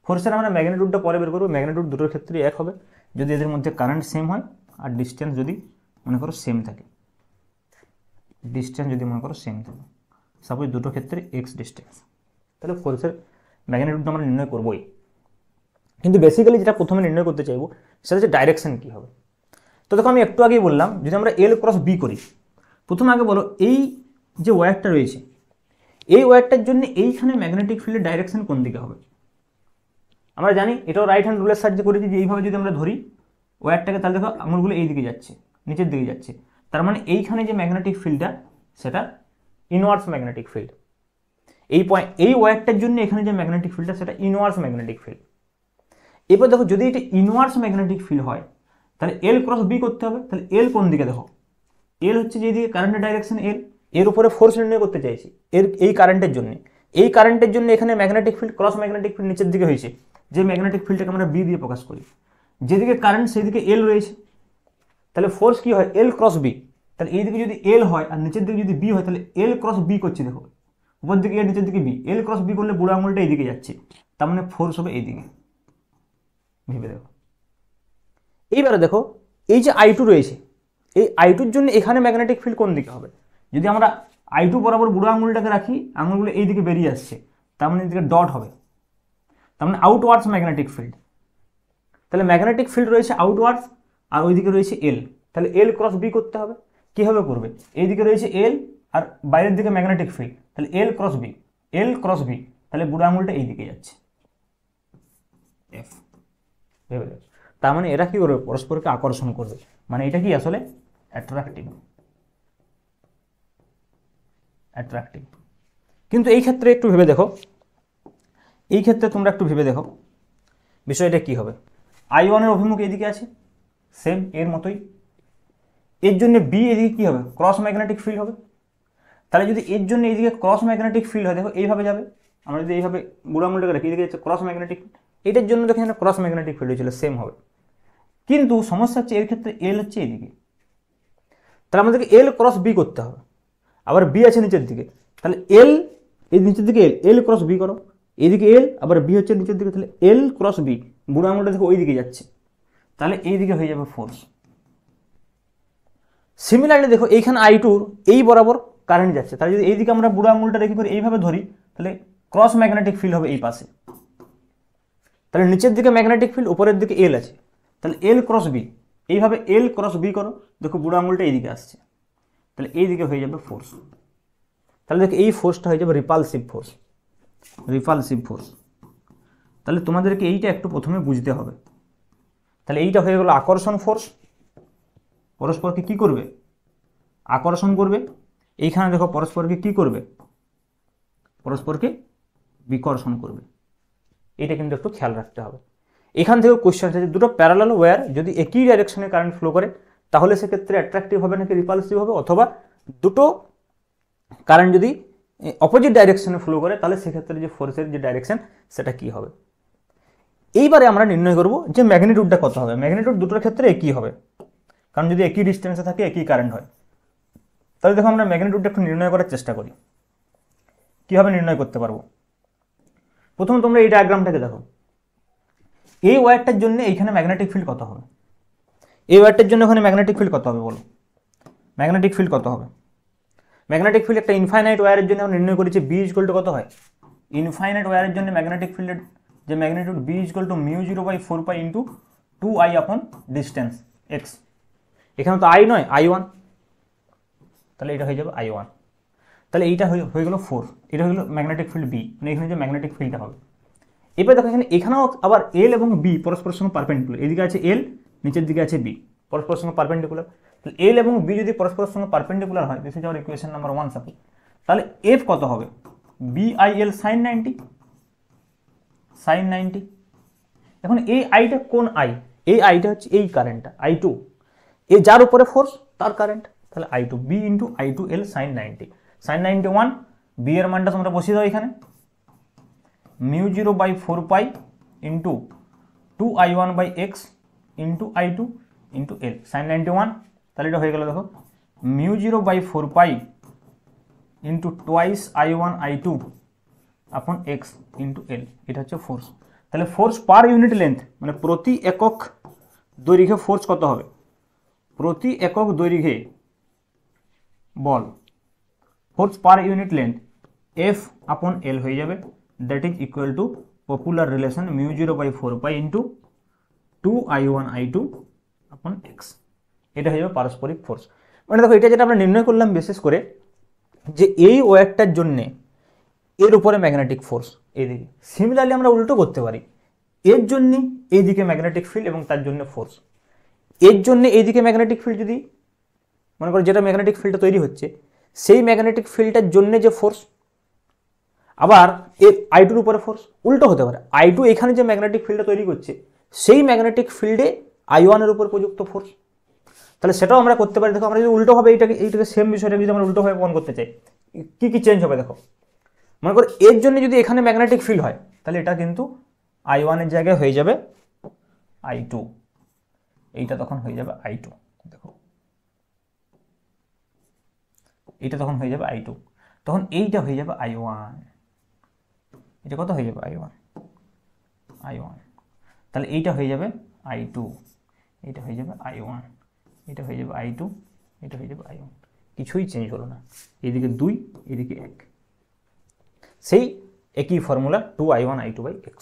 ফোর্সের আমরা ম্যাগনিটিউডটা পরে বের করবো। ম্যাগনিটিউড দুটোর ক্ষেত্রে এক হবে যদি এদের মধ্যে কারেন্ট সেম হয় আর ডিস্টেন্স যদি মনে করো সেম থাকে। ডিস্টেন্স যদি মনে করো সেম থাকে, সাপোজ দুটো ক্ষেত্রে এক্স ডিস্টেন্স, তাহলে ফোর্সের ম্যাগনিটিউডটা আমরা নির্ণয় করবোই। কিন্তু বেসিক্যালি যেটা প্রথমে নির্ণয় করতে চাইবো সেটা হচ্ছে ডাইরেকশন কী হবে। তো দেখো আমি একটু আগেই বললাম যদি আমরা এল ক্রস বি করি, প্রথমে আগে বলো এই যে ওয়্যারটা রয়েছে এই ওয়্যারটার জন্য এইখানে ম্যাগনেটিক ফিল্ডের ডাইরেকশন কোন দিকে হবে। আমরা জানি এটাও রাইট হ্যান্ড রুলের সাহায্যে করেছি যে এইভাবে যদি আমরা ধরি ওয়্যারটাকে, তাহলে দেখো আঙুলগুলো এই দিকে যাচ্ছে, নিচের দিকে যাচ্ছে। তার মানে এইখানে যে ম্যাগনেটিক ফিল্ডটা সেটা ইনওয়ার্স ম্যাগনেটিক ফিল্ড। এই ওয়্যারটার জন্য এখানে যে ম্যাগনেটিক ফিল্ডটা সেটা ইনওয়ার্স ম্যাগনেটিক ফিল্ড। এবার দেখো যদি এটা ইনওয়ার্স ম্যাগনেটিক ফিল্ড হয় তাহলে এল ক্রস বি করতে হবে। তাহলে এল কোন দিকে, দেখো এল হচ্ছে যেদিকে কারেন্টের ডাইরেকশন এল, এর উপরে ফোর্স নির্ণয় করতে চাইছি এই কারেন্টের জন্য এখানে magnetic field cross magnetic field নিচের দিকে হয়েছে, যে ম্যাগনেটিক ফিল্ডটাকে আমরা বি দিয়ে প্রকাশ করি। যেদিকে কারেন্ট সেদিকে এল রয়েছে, তাহলে ফোর্স কি হয় এল ক্রস বি। তাহলে এইদিকে যদি এল হয় আর নিচের দিকে যদি বি হয় তাহলে এল ক্রস বি করছে, দেখো উপর দিকে এল নিচের দিকে বি, এল ক্রস বি করলে বুড়ো আঙুলটা এইদিকে যাচ্ছে, তার মানে ফোর্স হবে এইদিকে। ভেবে দেখো এইবারে দেখো এই যে I2 রয়েছে, এই I2-র জন্য এখানে ম্যাগনেটিক ফিল্ড কোন দিকে হবে। যদি আমরা I2 বরাবর বুড়ো আঙুলটাকে রাখি, আঙুলগুলো এই দিকে বেরিয়ে আসছে, তার মানে এদিকে ডট হবে, তার মানে আউটওয়ার্ডস ম্যাগনেটিক ফিল্ড। তাহলে ম্যাগনেটিক ফিল্ড রয়েছে আউটওয়ার্ডস আর ওইদিকে রয়েছে এল, তাহলে এল ক্রস বি করতে হবে। কীভাবে করবে, এইদিকে রয়েছে এল আর বাইরের দিকে ম্যাগনেটিক ফিল্ড, তাহলে এল ক্রস বি, তাহলে বুড়ো আঙুলটা এইদিকে যাচ্ছে, এফ। ভেবে দেখো, তার মানে এরা কি করবে, পরস্পরকে আকর্ষণ করবে, মানে এটা কি আসলে অ্যাট্রাকটিভ। কিন্তু এই ক্ষেত্রে একটু ভেবে দেখো, তোমরা একটু ভেবে দেখো বিষয়টা কি হবে। I1 এর অভিমুখ এদিকে আছে সেম এর মতোই, এর জন্য বি এদিকে কি হবে, ক্রস ম্যাগনেটিক ফিল্ড হবে। তাহলে যদি এর জন্য এইদিকে ক্রস ম্যাগনেটিক ফিল্ড হয়, দেখো এইভাবে যাবে, আমরা যদি এইভাবে বুড়ো আঙুলটাকে রাখি, এদিকে হচ্ছে ক্রস ম্যাগনেটিক, এটার জন্য দেখো এখানে ক্রস ম্যাগনেটিক ফিল্ড হয়েছিল সেম হবে। কিন্তু সমস্যা হচ্ছে এর ক্ষেত্রে এল হচ্ছে এদিকে, তাহলে আমাদেরকে এল ক্রস বি করতে হবে। আবার বি আছে নিচের দিকে, তাহলে এল এই নিচের দিকে এল ক্রস বি করো, এইদিকে এল আবার বি হচ্ছে নিচের দিকে, তাহলে এল ক্রস বি, বুড়ো আঙুলটা দেখো ওই দিকে যাচ্ছে, তাহলে এইদিকে হয়ে যাবে ফোর্স। সিমিলারলি দেখো এইখানে I2-র এই বরাবর কারেন্ট যাচ্ছে, তাহলে যদি এইদিকে আমরা বুড়ো আঙুলটা রেখে করে এইভাবে ধরি, তাহলে ক্রস ম্যাগনেটিক ফিল্ড হবে এই পাশে। তাহলে নিচের দিকে ম্যাগনেটিক ফিল্ড, উপরের দিকে এল আছে, তাহলে এল ক্রস বি, এইভাবে এল ক্রস বি করো, দেখো বুড়ো আঙুলটা এইদিকে আসছে, তাহলে এইদিকে হয়ে যাবে ফোর্স। তাহলে দেখো এই ফোর্সটা হয়ে যাবে রিপালসিভ ফোর্স। তাহলে তোমাদেরকে এইটা একটু প্রথমে বুঝতে হবে। তাহলে এইটা হয়ে গেল আকর্ষণ ফোর্স, পরস্পরকে কি করবে, আকর্ষণ করবে। এইখানে দেখো পরস্পরকে কি করবে, পরস্পরকে বিকর্ষণ করবে। এটা কিন্তু একটু খেয়াল রাখতে হবে। এখান থেকে কোশ্চেন আছে দুটো প্যারালাল ওয়্যার যদি একই ডাইরেকশনে কারেন্ট ফ্লো করে তাহলে সেক্ষেত্রে অ্যাট্রাকটিভ হবে নাকি রিপালসিভ হবে, অথবা দুটো কারেন্ট যদি অপোজিট ডাইরেকশনে ফ্লো করে তাহলে সেক্ষেত্রে যে ফোর্সের যে ডাইরেকশন সেটা কি হবে। এইবারে আমরা নির্ণয় করব যে ম্যাগনিটিউডটা কত হবে। ম্যাগনিটিউড দুটোর ক্ষেত্রে একই হবে, কারণ যদি একই ডিস্টেন্সে থাকে একই কারেন্ট হয়। তাহলে দেখো আমরা ম্যাগনিটিউডটা একটু নির্ণয় করার চেষ্টা করি, কীভাবে নির্ণয় করতে পারবো। প্রথমে তোমরা এই ডায়াগ্রামটাকে দেখো, এই ওয়্যারটার জন্য এইখানে ম্যাগনেটিক ফিল্ড কত হবে, এই ওয়্যারটার জন্য ওখানে ম্যাগনেটিক ফিল্ড কত হবে বলো, ম্যাগনেটিক ফিল্ড কত হবে। ম্যাগনেটিক ফিল্ড একটা ইনফাইনাইট ওয়্যারের জন্য আমরা নির্ণয় করেছি বি ইকুয়াল টু কত হয়, ইনফাইনাইট ওয়্যারের জন্য ম্যাগনেটিক ফিল্ডের যে magnitude B equal to mu 0/4 into 2i upon distance x. এখানে তো আই নয় i1, তাহলে এটা হয়ে যাবে i1। তাহলে এইটা হয়ে গেল ফোর্স, এটা হয়ে গেল ম্যাগনেটিক ফিল্ড বি, মানে এখানে যে ম্যাগনেটিক ফিল্ডটা হবে। এবার দেখো এখানেও আবার এল এবং বি পরস্পরের সঙ্গে পারপেন্ডিকুলার, এদিকে আছে এল, নিচের দিকে আছে বি, পরস্পরের সঙ্গে পারপেন্ডিকুলার। তাহলে এল এবং বি যদি পরস্পরের সঙ্গে পারপেন্ডিকুলার হয়, this is our equation number 1 suppose, তাহলে এফ কত হবে, বিআইএল সাইন 90, সাইন 90। এখন এই আইটা কোন আই, এই আইটা হচ্ছে এই কারেন্টটা i2, এই যার উপরে ফোর্স তার কারেন্ট, তাহলে i2 B into i2 L sine 90, sine 91, B এর মানটা তোমরা বসিয়ে দাও এখানে, mu 0/4 into 2i1/x into i2 into L sine 91। তাহলে এটা হয়ে গেল দেখো mu 0/4 into twice i1 i2 আপন এক্স ইন্টু এল, এটা হচ্ছে ফোর্স। তাহলে ফোর্স পার ইউনিট লেন্থ মানে প্রতি একক দৈর্ঘ্যে ফোর্স কত হবে, প্রতি একক দৈর্ঘ্যে বল force per unit length F upon L হয়ে যাবে, that is equal to popular relation mu 0/4 into 2i1 i2 আপন এক্স। এটা হয়ে যাবে পারস্পরিক ফোর্স। মানে দেখো এটা যেটা আমরা নির্ণয় করলাম বিশেষ করে যে এই ওয়্যারটার জন্যে এর উপরে ম্যাগনেটিক ফোর্স এদিকে, সিমিলারলি আমরা উল্টো করতে পারি, এর জন্য এইদিকে ম্যাগনেটিক ফিল্ড এবং তার জন্য ফোর্স, এর জন্য এইদিকে ম্যাগনেটিক ফিল্ড যদি মনে করো যেটা ম্যাগনেটিক ফিল্ডটা তৈরি হচ্ছে সেই ম্যাগনেটিক ফিল্ডটার জন্য যে ফোর্স, আবার এর i2 উপরে ফোর্স উল্টো হতে পারে, i2 এখানে যে ম্যাগনেটিক ফিল্ডটা তৈরি করছে সেই ম্যাগনেটিক ফিল্ডে i1 এর উপর প্রযুক্ত ফোর্স, তাহলে সেটাও আমরা করতে পারি। দেখো আমরা যদি উল্টোভাবে এইটাকে সেম বিষয়টা যদি আমরা উল্টোভাবে প্রমাণ করতে চাই, কি কি চেঞ্জ হবে দেখো, মনে করো এর জন্য যদি এখানে ম্যাগনেটিক ফিল্ড হয় তাহলে এটা কিন্তু i1 এর জায়গায় হয়ে যাবে i2, এইটা তখন হয়ে যাবে i2, দেখো এইটা তখন হয়ে যাবে i2, তখন এইটা হয়ে যাবে i1, এটা কত হয়ে যাবে i1, তাহলে এইটা হয়ে যাবে i2, এটা হয়ে যাবে i1, এটা হয়ে যাবে i2, এটা হয়ে যাবে i1, কিছুই চেঞ্জ হলো না, এইদিকে 2 এইদিকে 1, সেই একই ফর্মুলা 2i1 i2/x।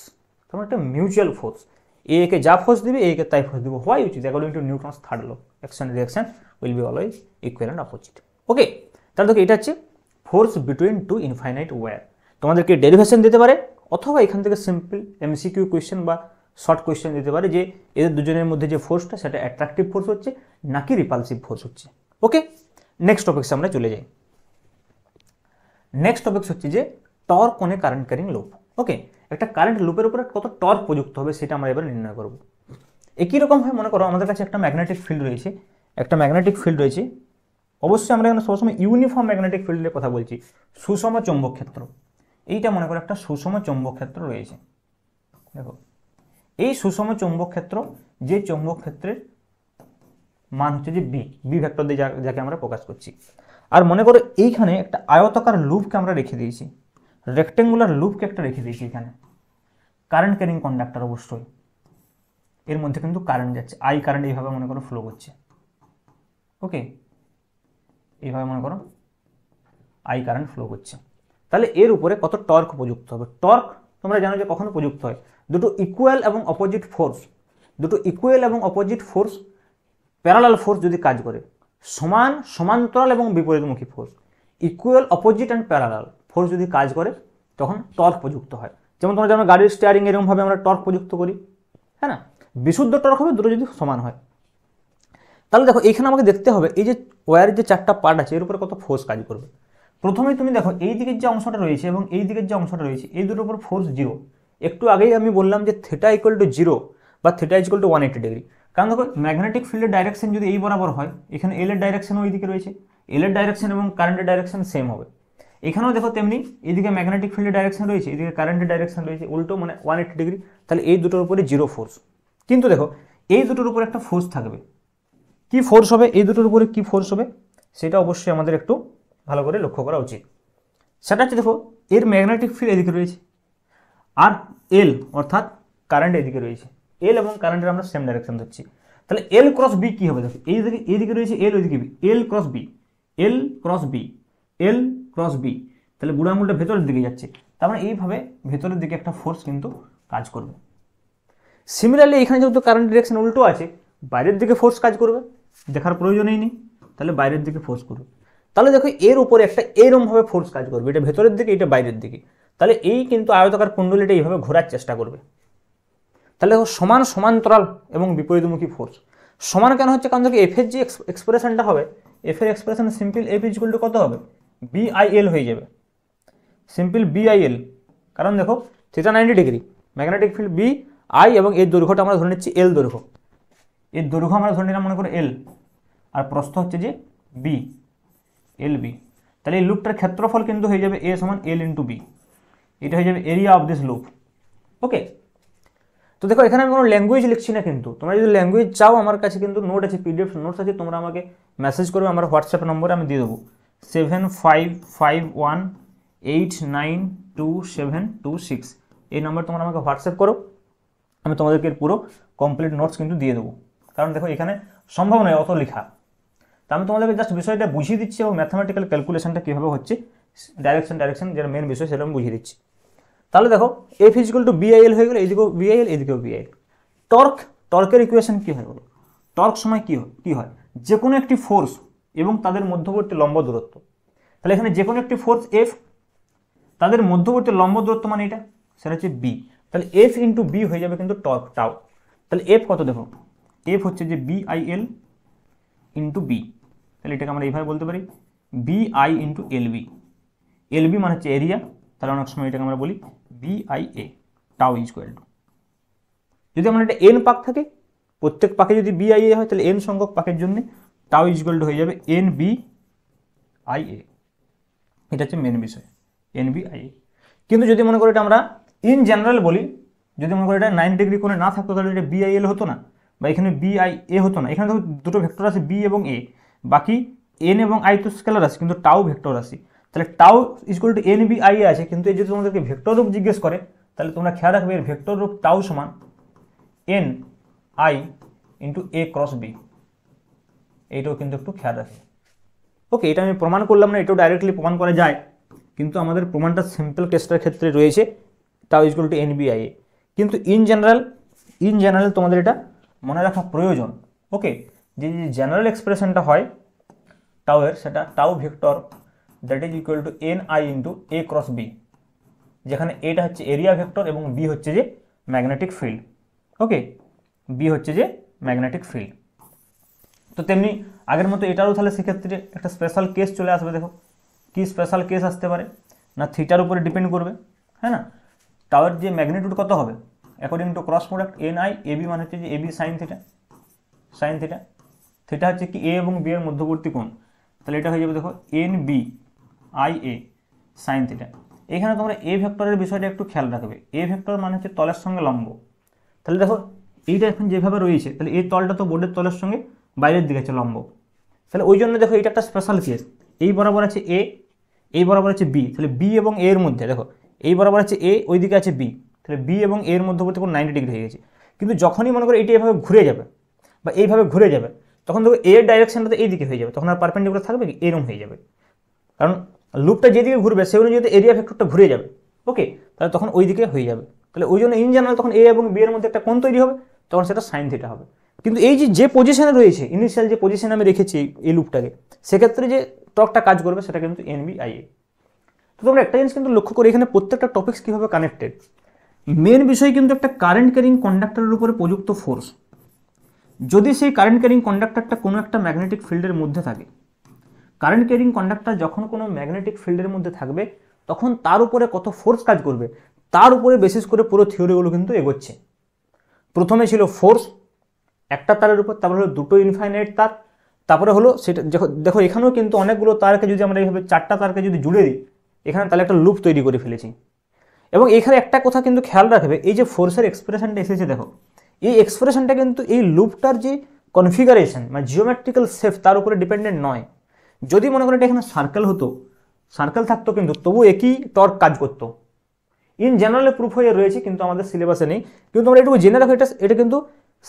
তোমরা একটা মিউচুয়াল ফোর্স, এ কে যা ফোর্স দিবে এ কে তাই ফোর্স দিব, why which is according to Newton's third law, action reaction will be always equal and opposite. Okay, তাহলে দেখো এটা হচ্ছে force between two infinite wire. তোমাদেরকে ডেরিভেশন দিতে পারে অথবা এখান থেকে সিম্পল এমসিকিউ কোয়েশ্চেন বা শর্ট কোয়েশ্চেন দিতে পারে যে এদের দুজনের মধ্যে যে ফোর্সটা সেটা অ্যাট্রাকটিভ ফোর্স হচ্ছে নাকি রিপালসিভ ফোর্স হচ্ছে। ওকে, নেক্সট টপিক্সে আমরা চলে যাই। নেক্সট টপিক্স হচ্ছে যে torque on a current carrying loop. Okay, একটা কারেন্ট লুপের উপরে কত টর্ক প্রযুক্ত হবে সেটা আমরা এবার নির্ণয় করব। একই রকম হয় মনে করো আমাদের কাছে একটা ম্যাগনেটিক ফিল্ড রয়েছে, অবশ্যই আমরা এখানে সবসময় ইউনিফর্ম ম্যাগনেটিক ফিল্ডের কথা বলছি, সুষম চৌম্বক ক্ষেত্র। এইটা মনে করো একটা সুষম চৌম্বক ক্ষেত্র রয়েছে, দেখো এই সুষম চৌম্বক ক্ষেত্র, যে চৌম্বক ক্ষেত্রের মান হচ্ছে যে বি ভেক্টর দিয়ে যাকে আমরা প্রকাশ করছি। আর মনে করো এইখানে একটা আয়তাকার লুপকে আমরা রেখে দিয়েছি, রেক্টেঙ্গুলার লুপকে একটা রেখে দিয়েছি এখানে, কারেন্ট ক্যারিং কন্ডাক্টর অবশ্যই, এর মধ্যে কিন্তু কারেন্ট যাচ্ছে, আই কারেন্ট এইভাবে মনে করো ফ্লো করছে। ওকে, এইভাবে মনে করো আই কারেন্ট ফ্লো করছে, তাহলে এর উপরে কত টর্ক প্রযুক্ত হবে। টর্ক তোমরা জানো যে কখনো প্রযুক্ত হয় দুটো ইকুয়াল এবং অপোজিট ফোর্স, প্যারালাল ফোর্স যদি কাজ করে, সমান্তরাল এবং বিপরীতমুখী force, equal opposite and parallel force যদি কাজ করে তখন টর্ক প্রযুক্ত হয়। যেমন তোমরা যেমন গাড়ির স্টিয়ারিং এরকমভাবে আমরা টর্ক প্রযুক্ত করি, হ্যাঁ না, বিশুদ্ধ টর্ক হবে দুটো যদি সমান হয়। তাহলে দেখো এখানে আমাকে দেখতে হবে এই যে ওয়্যারের যে চারটা পার্ট আছে এর উপরে কত ফোর্স কাজ করবে। প্রথমেই তুমি দেখো এই দিকের যে অংশটা রয়েছে এবং এই দিকের যে অংশটা রয়েছে এই দুটোর উপর ফোর্স 0। একটু আগেই আমি বললাম যে থিটা ইকুয়াল টু 0 বা থিটা ইকুয়াল টু 180 ডিগ্রি, কারণ দেখো ম্যাগনেটিক ফিল্ডের ডাইরেকশন যদি এই বরাবর হয়, এখানে এল এর ডাইরেকশনও ওইদিকে রয়েছে, এল এর ডাইরেকশন এবং কারেন্টের ডাইরেকশন সেম হবে। এখানেও দেখো তেমনি এইদিকে ম্যাগনেটিক ফিল্ডের ডাইরেকশন রয়েছে, এদিকে কারেন্টের ডাইরেকশন রয়েছে উল্টো, মানে 180 ডিগ্রি, তাহলে এই দুটোর উপরে 0 ফোর্স। কিন্তু দেখো এই দুটোর উপরে একটা ফোর্স থাকবে, কি ফোর্স হবে, এই দুটোর উপরে কি ফোর্স হবে সেটা অবশ্যই আমাদের একটু ভালো করে লক্ষ্য করা উচিত। সেটা হচ্ছে দেখো এর ম্যাগনেটিক ফিল্ড এদিকে রয়েছে আর এল অর্থাৎ কারেন্ট এদিকে রয়েছে, এল এবং কারেন্টের আমরা সেম ডাইরেকশন ধরছি, তাহলে এল ক্রস বি কি হবে দেখো এইদিকে রয়েছে এল, ওইদিকে B, L cross B L cross B, তাহলে বুড়ো আঙুলটা ভেতরের দিকে যাচ্ছে, তার মানে এইভাবে ভেতরের দিকে একটা ফোর্স কিন্তু কাজ করবে। সিমিলারলি এখানে যেহেতু কারেন্ট ডিরেকশন উল্টো আছে, বাইরের দিকে ফোর্স কাজ করবে, দেখার প্রয়োজনই নেই, তাহলে বাইরের দিকে ফোর্স করবে। তাহলে দেখো এর উপরে একটা এরমভাবে ফোর্স কাজ করবে, এটা ভেতরের দিকে, এটা বাইরের দিকে, তাহলে এই কিন্তু আয়তাকার কুণ্ডলীটা এইভাবে ঘোরার চেষ্টা করবে। তাহলে দেখো সমান সমান্তরাল এবং বিপরীতমুখী ফোর্স। সমান কেন হচ্ছে, কারণ দেখো এফ এর যে এক্সপ্রেশনটা হবে, এফ এর expression simple F equal to কত হবে, বিআইএল হয়ে যাবে, সিম্পল বিআইএল। কারণ দেখো theta 90 degree, magnetic field B I, এবং এর দৈর্ঘ্যটা আমরা ধরে নিচ্ছি এল দৈর্ঘ্য, এর দৈর্ঘ্য আমরা ধরে নিলাম মনে করো এল, আর প্রস্থ হচ্ছে যে বি, এল বি। তাহলে এই লুপটার ক্ষেত্রফল কিন্তু হয়ে যাবে এ সমান এল ইন্টু বি, এটা হয়ে যাবে এরিয়া অফ দিস লুপ। ওকে, তো দেখো এখানে আমি কোনো ল্যাঙ্গুয়েজ লিখছি না, কিন্তু তোমরা যদি ল্যাঙ্গুয়েজ চাও আমার কাছে কিন্তু নোট আছে, পিডিএফ নোটস আছে, তোমরা আমাকে মেসেজ করবে, আমার হোয়াটসঅ্যাপ নম্বরে আমি দিয়ে দেবো 7551892726, এই নম্বর তোমরা আমাকে হোয়াটসঅ্যাপ করো, আমি তোমাদেরকে পুরো কমপ্লিট নোটস কিন্তু দিয়ে দেবো। কারণ দেখো এখানে সম্ভব নয় অত লেখা, তা আমি তোমাদেরকে জাস্ট বিষয়টা বুঝিয়ে দিচ্ছি, এবং ম্যাথামেটিক্যাল ক্যালকুলেশনটা কীভাবে হচ্ছে, ডাইরেকশন যেটা মেন বিষয় সেটা আমি বুঝিয়ে দিচ্ছি। তাহলে দেখো এফ ইকুয়াল টু বিআইএল হয়ে গেল, এইদিকেও বিআইএল এদিকেও বিআইএল। টর্কের ইকুয়েশন কী হয়ে গেল, টর্ক সময় কী হয়, যে কোনো একটি ফোর্স এবং তাদের মধ্যবর্তী লম্ব দূরত্ব, তাহলে এখানে যে কোনো একটি ফোর্স এফ, তাদের মধ্যবর্তী লম্ব দূরত্ব মানে এটা, সেটা হচ্ছে বি, তাহলে এফ ইন্টু বি হয়ে যাবে কিন্তু টর্ক টাও। তাহলে এফ কত দেখো, এফ হচ্ছে যে বিআইএল ইন্টু বি, তাহলে এটাকে আমরা এইভাবে বলতে পারি বিআই ইন্টু এলবি, এলবি মানে হচ্ছে এরিয়া, তাহলে অনেক সময় এটাকে আমরা বলি বিআইএ, টাও ইকুয়াল টু, যদি আমরা এটা এন পাক থাকে, প্রত্যেক পাকে যদি বিআইএ হয়, তাহলে এন সংখ্যক পাকের জন্য টাও ইকুয়াল টু হয়ে যাবে এন বি আইএ, এটা হচ্ছে মেন বিষয় এন বি আইএ। কিন্তু যদি মনে করি এটা আমরা ইন জেনারেল বলি, যদি মনে করি এটা 90 ডিগ্রি কোণে না থাকতো, তাহলে এটা বিআইএল হতো না, বা এখানে বিআইএ হতো না। এখানে দুটো ভেক্টর আছে বি এবং এ, বাকি এন এবং আই তো স্কেলার আছে, কিন্তু টাও ভেক্টর আছে, তাহলে tau equal to N B I আছে। কিন্তু এই যদি তোমাদেরকে ভেক্টর রূপ জিজ্ঞেস করে, তাহলে তোমরা খেয়াল রাখবে এর ভেক্টর রূপ টাও সমান N I into A cross B, এইটাও কিন্তু একটু খেয়াল রাখবে। ওকে, এটা আমি প্রমাণ করলাম না, এটাও ডাইরেক্টলি প্রমাণ করা যায়, কিন্তু আমাদের প্রমাণটা সিম্পল কেসটার ক্ষেত্রে রয়েছে tau equal to N B I A. কিন্তু ইন জেনারেল তোমাদের এটা মনে রাখা প্রয়োজন। ওকে, যে জেনারেল এক্সপ্রেশনটা হয় টাও এর, সেটা tau vector that is equal to N I into A cross B, যেখানে এটা হচ্ছে এরিয়া ভেক্টর এবং বি হচ্ছে যে ম্যাগনেটিক ফিল্ড। ওকে, বি হচ্ছে যে ম্যাগনেটিক ফিল্ড। তো তেমনি আগের মতো এটারও তাহলে সেক্ষেত্রে একটা স্পেশাল কেস চলে আসবে। দেখো কি স্পেশাল কেস আসতে পারে না, থিটার উপরে ডিপেন্ড করবে, হ্যাঁ না, টাওয়ার যে ম্যাগনিটিউড কত হবে according to cross product N I A B, মানে হচ্ছে যে A B sine theta, theta হচ্ছে কি এ এবং বি এর মধ্যবর্তী কোণ, তাহলে এটা হয়ে যাবে দেখো N B I A sine theta. এখানে তোমরা এ ভেক্টরের বিষয়টা একটু খেয়াল রাখবে, এ ভেক্টর মানে হচ্ছে তলের সঙ্গে লম্ব। তাহলে দেখো এইটা এখন যেভাবে রয়েছে, তাহলে এই তলটা তো বোর্ডের তলের সঙ্গে বাইরের দিকে আছে লম্ব, তাহলে ওই জন্য দেখো এটা একটা স্পেশাল কেস, এই বরাবর আছে এ, এই বরাবর আছে বি, তাহলে বি এবং এ এর মধ্যে দেখো এই বরাবর আছে এ, ওইদিকে আছে বি, তাহলে বি এবং এর মধ্যবর্তী কোণ 90 ডিগ্রি হয়ে গেছে। কিন্তু যখনই মনে করো এইটা এইভাবে ঘুরে যাবে বা এইভাবে ঘুরে যাবে, তখন দেখো এর ডাইরেকশনটা তো এইদিকে হয়ে যাবে, তখন আর পারপেন্ডিকুলার থাকবে কি, এরম হয়ে যাবে, কারণ লুপটা যেদিকে ঘুরবে সেই অনুযায়ী এরিয়া ভেক্টরটা ঘুরে যাবে। ওকে, তাহলে তখন ওই দিকে হয়ে যাবে, তাহলে ওই জন্য ইন জেনারেল তখন এ এবং বি এর মধ্যে একটা কোণ তৈরি হবে, তখন সেটা সাইন থিটা হবে। কিন্তু এই যে পজিশনে রয়েছে, ইনিশিয়াল যে পজিশনে আমি রেখেছি এই লুপটাকে, সেক্ষেত্রে যে টর্কটা কাজ করবে সেটা কিন্তু এন বি আই এ। তো তোমরা একটা জিনিস কিন্তু লক্ষ্য করে, এখানে প্রত্যেকটা টপিক্স কীভাবে কানেক্টেড। মেন বিষয় কিন্তু একটা কারেন্ট ক্যারিং কন্ডাক্টরের উপরে প্রযুক্ত ফোর্স, যদি সেই কারেন্ট ক্যারিং কন্ডাক্টরটা কোনো একটা ম্যাগনেটিক ফিল্ডের মধ্যে থাকে, কারেন্ট ক্যারিং কন্ডাক্টর যখন কোনো ম্যাগনেটিক ফিল্ডের মধ্যে থাকবে, তখন তার উপরে কত ফোর্স কাজ করবে তার উপরে বেসিস করে পুরো থিওরিগুলো কিন্তু এগোচ্ছে। প্রথমে ছিল ফোর্স একটা তারের উপর, তারপরে হলো দুটো ইনফাইনাইট তার, তারপরে হলো সেটা দেখো এখানেও কিন্তু অনেকগুলো তারকে যদি আমরা এইভাবে চারটা তারকে যদি জুড়ে দিই এখানে, তাহলে একটা লুপ তৈরি করে ফেলেছি। এবং এখানে একটা কথা কিন্তু খেয়াল রাখবে, এই যে ফোর্সের এক্সপ্রেশনটা এসেছে দেখো, এই এক্সপ্রেশনটা কিন্তু এই লুপটার যে কনফিগারেশন মানে জিওমেট্রিক্যাল শেপ তার উপরে ডিপেন্ডেন্ট নয়। যদি মনে করেন এটা এখানে সার্কেল হতো, সার্কেল থাকতো, কিন্তু তবু একই টর্ক কাজ করতো। ইন জেনারেলে প্রুফ হয়ে রয়েছে, কিন্তু আমাদের সিলেবাসে নেই, কিন্তু আমরা একটু জেনে রাখো এটা কিন্তু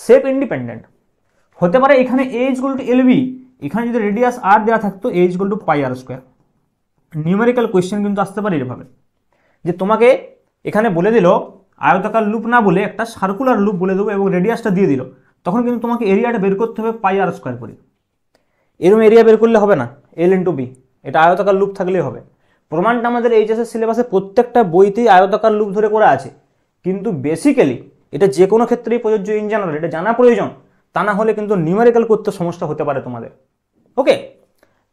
শেপ ইন্ডিপেন্ডেন্ট হতে পারে। এখানে A equal to L B, এখানে যদি রেডিয়াস আর দেওয়া থাকতো A equal to pi R square, numerical question কিন্তু আসতে পারে এভাবে, যে তোমাকে এখানে বলে দিল আয়তাকার লুপ না বলে একটা সার্কুলার লুপ বলে দেবো এবং রেডিয়াসটা দিয়ে দিল, তখন কিন্তু তোমাকে এরিয়াটা বের করতে হবে পাই আর স্কোয়ার করে। এরকম এরিয়া বের করলে হবে না, এল ইন্টু বি, এটা আয়তাকার লুপ থাকলেই হবে। প্রমাণটা আমাদের এইচএসের সিলেবাসে প্রত্যেকটা বইতেই আয়তাকার লুপ ধরে করা আছে, কিন্তু বেসিক্যালি এটা যে কোনো ক্ষেত্রেই প্রযোজ্য, ইন জেনারেল এটা জানা প্রয়োজন, তা না হলে কিন্তু নিউমেরিক্যাল করতে সমস্যা হতে পারে তোমাদের। ওকে,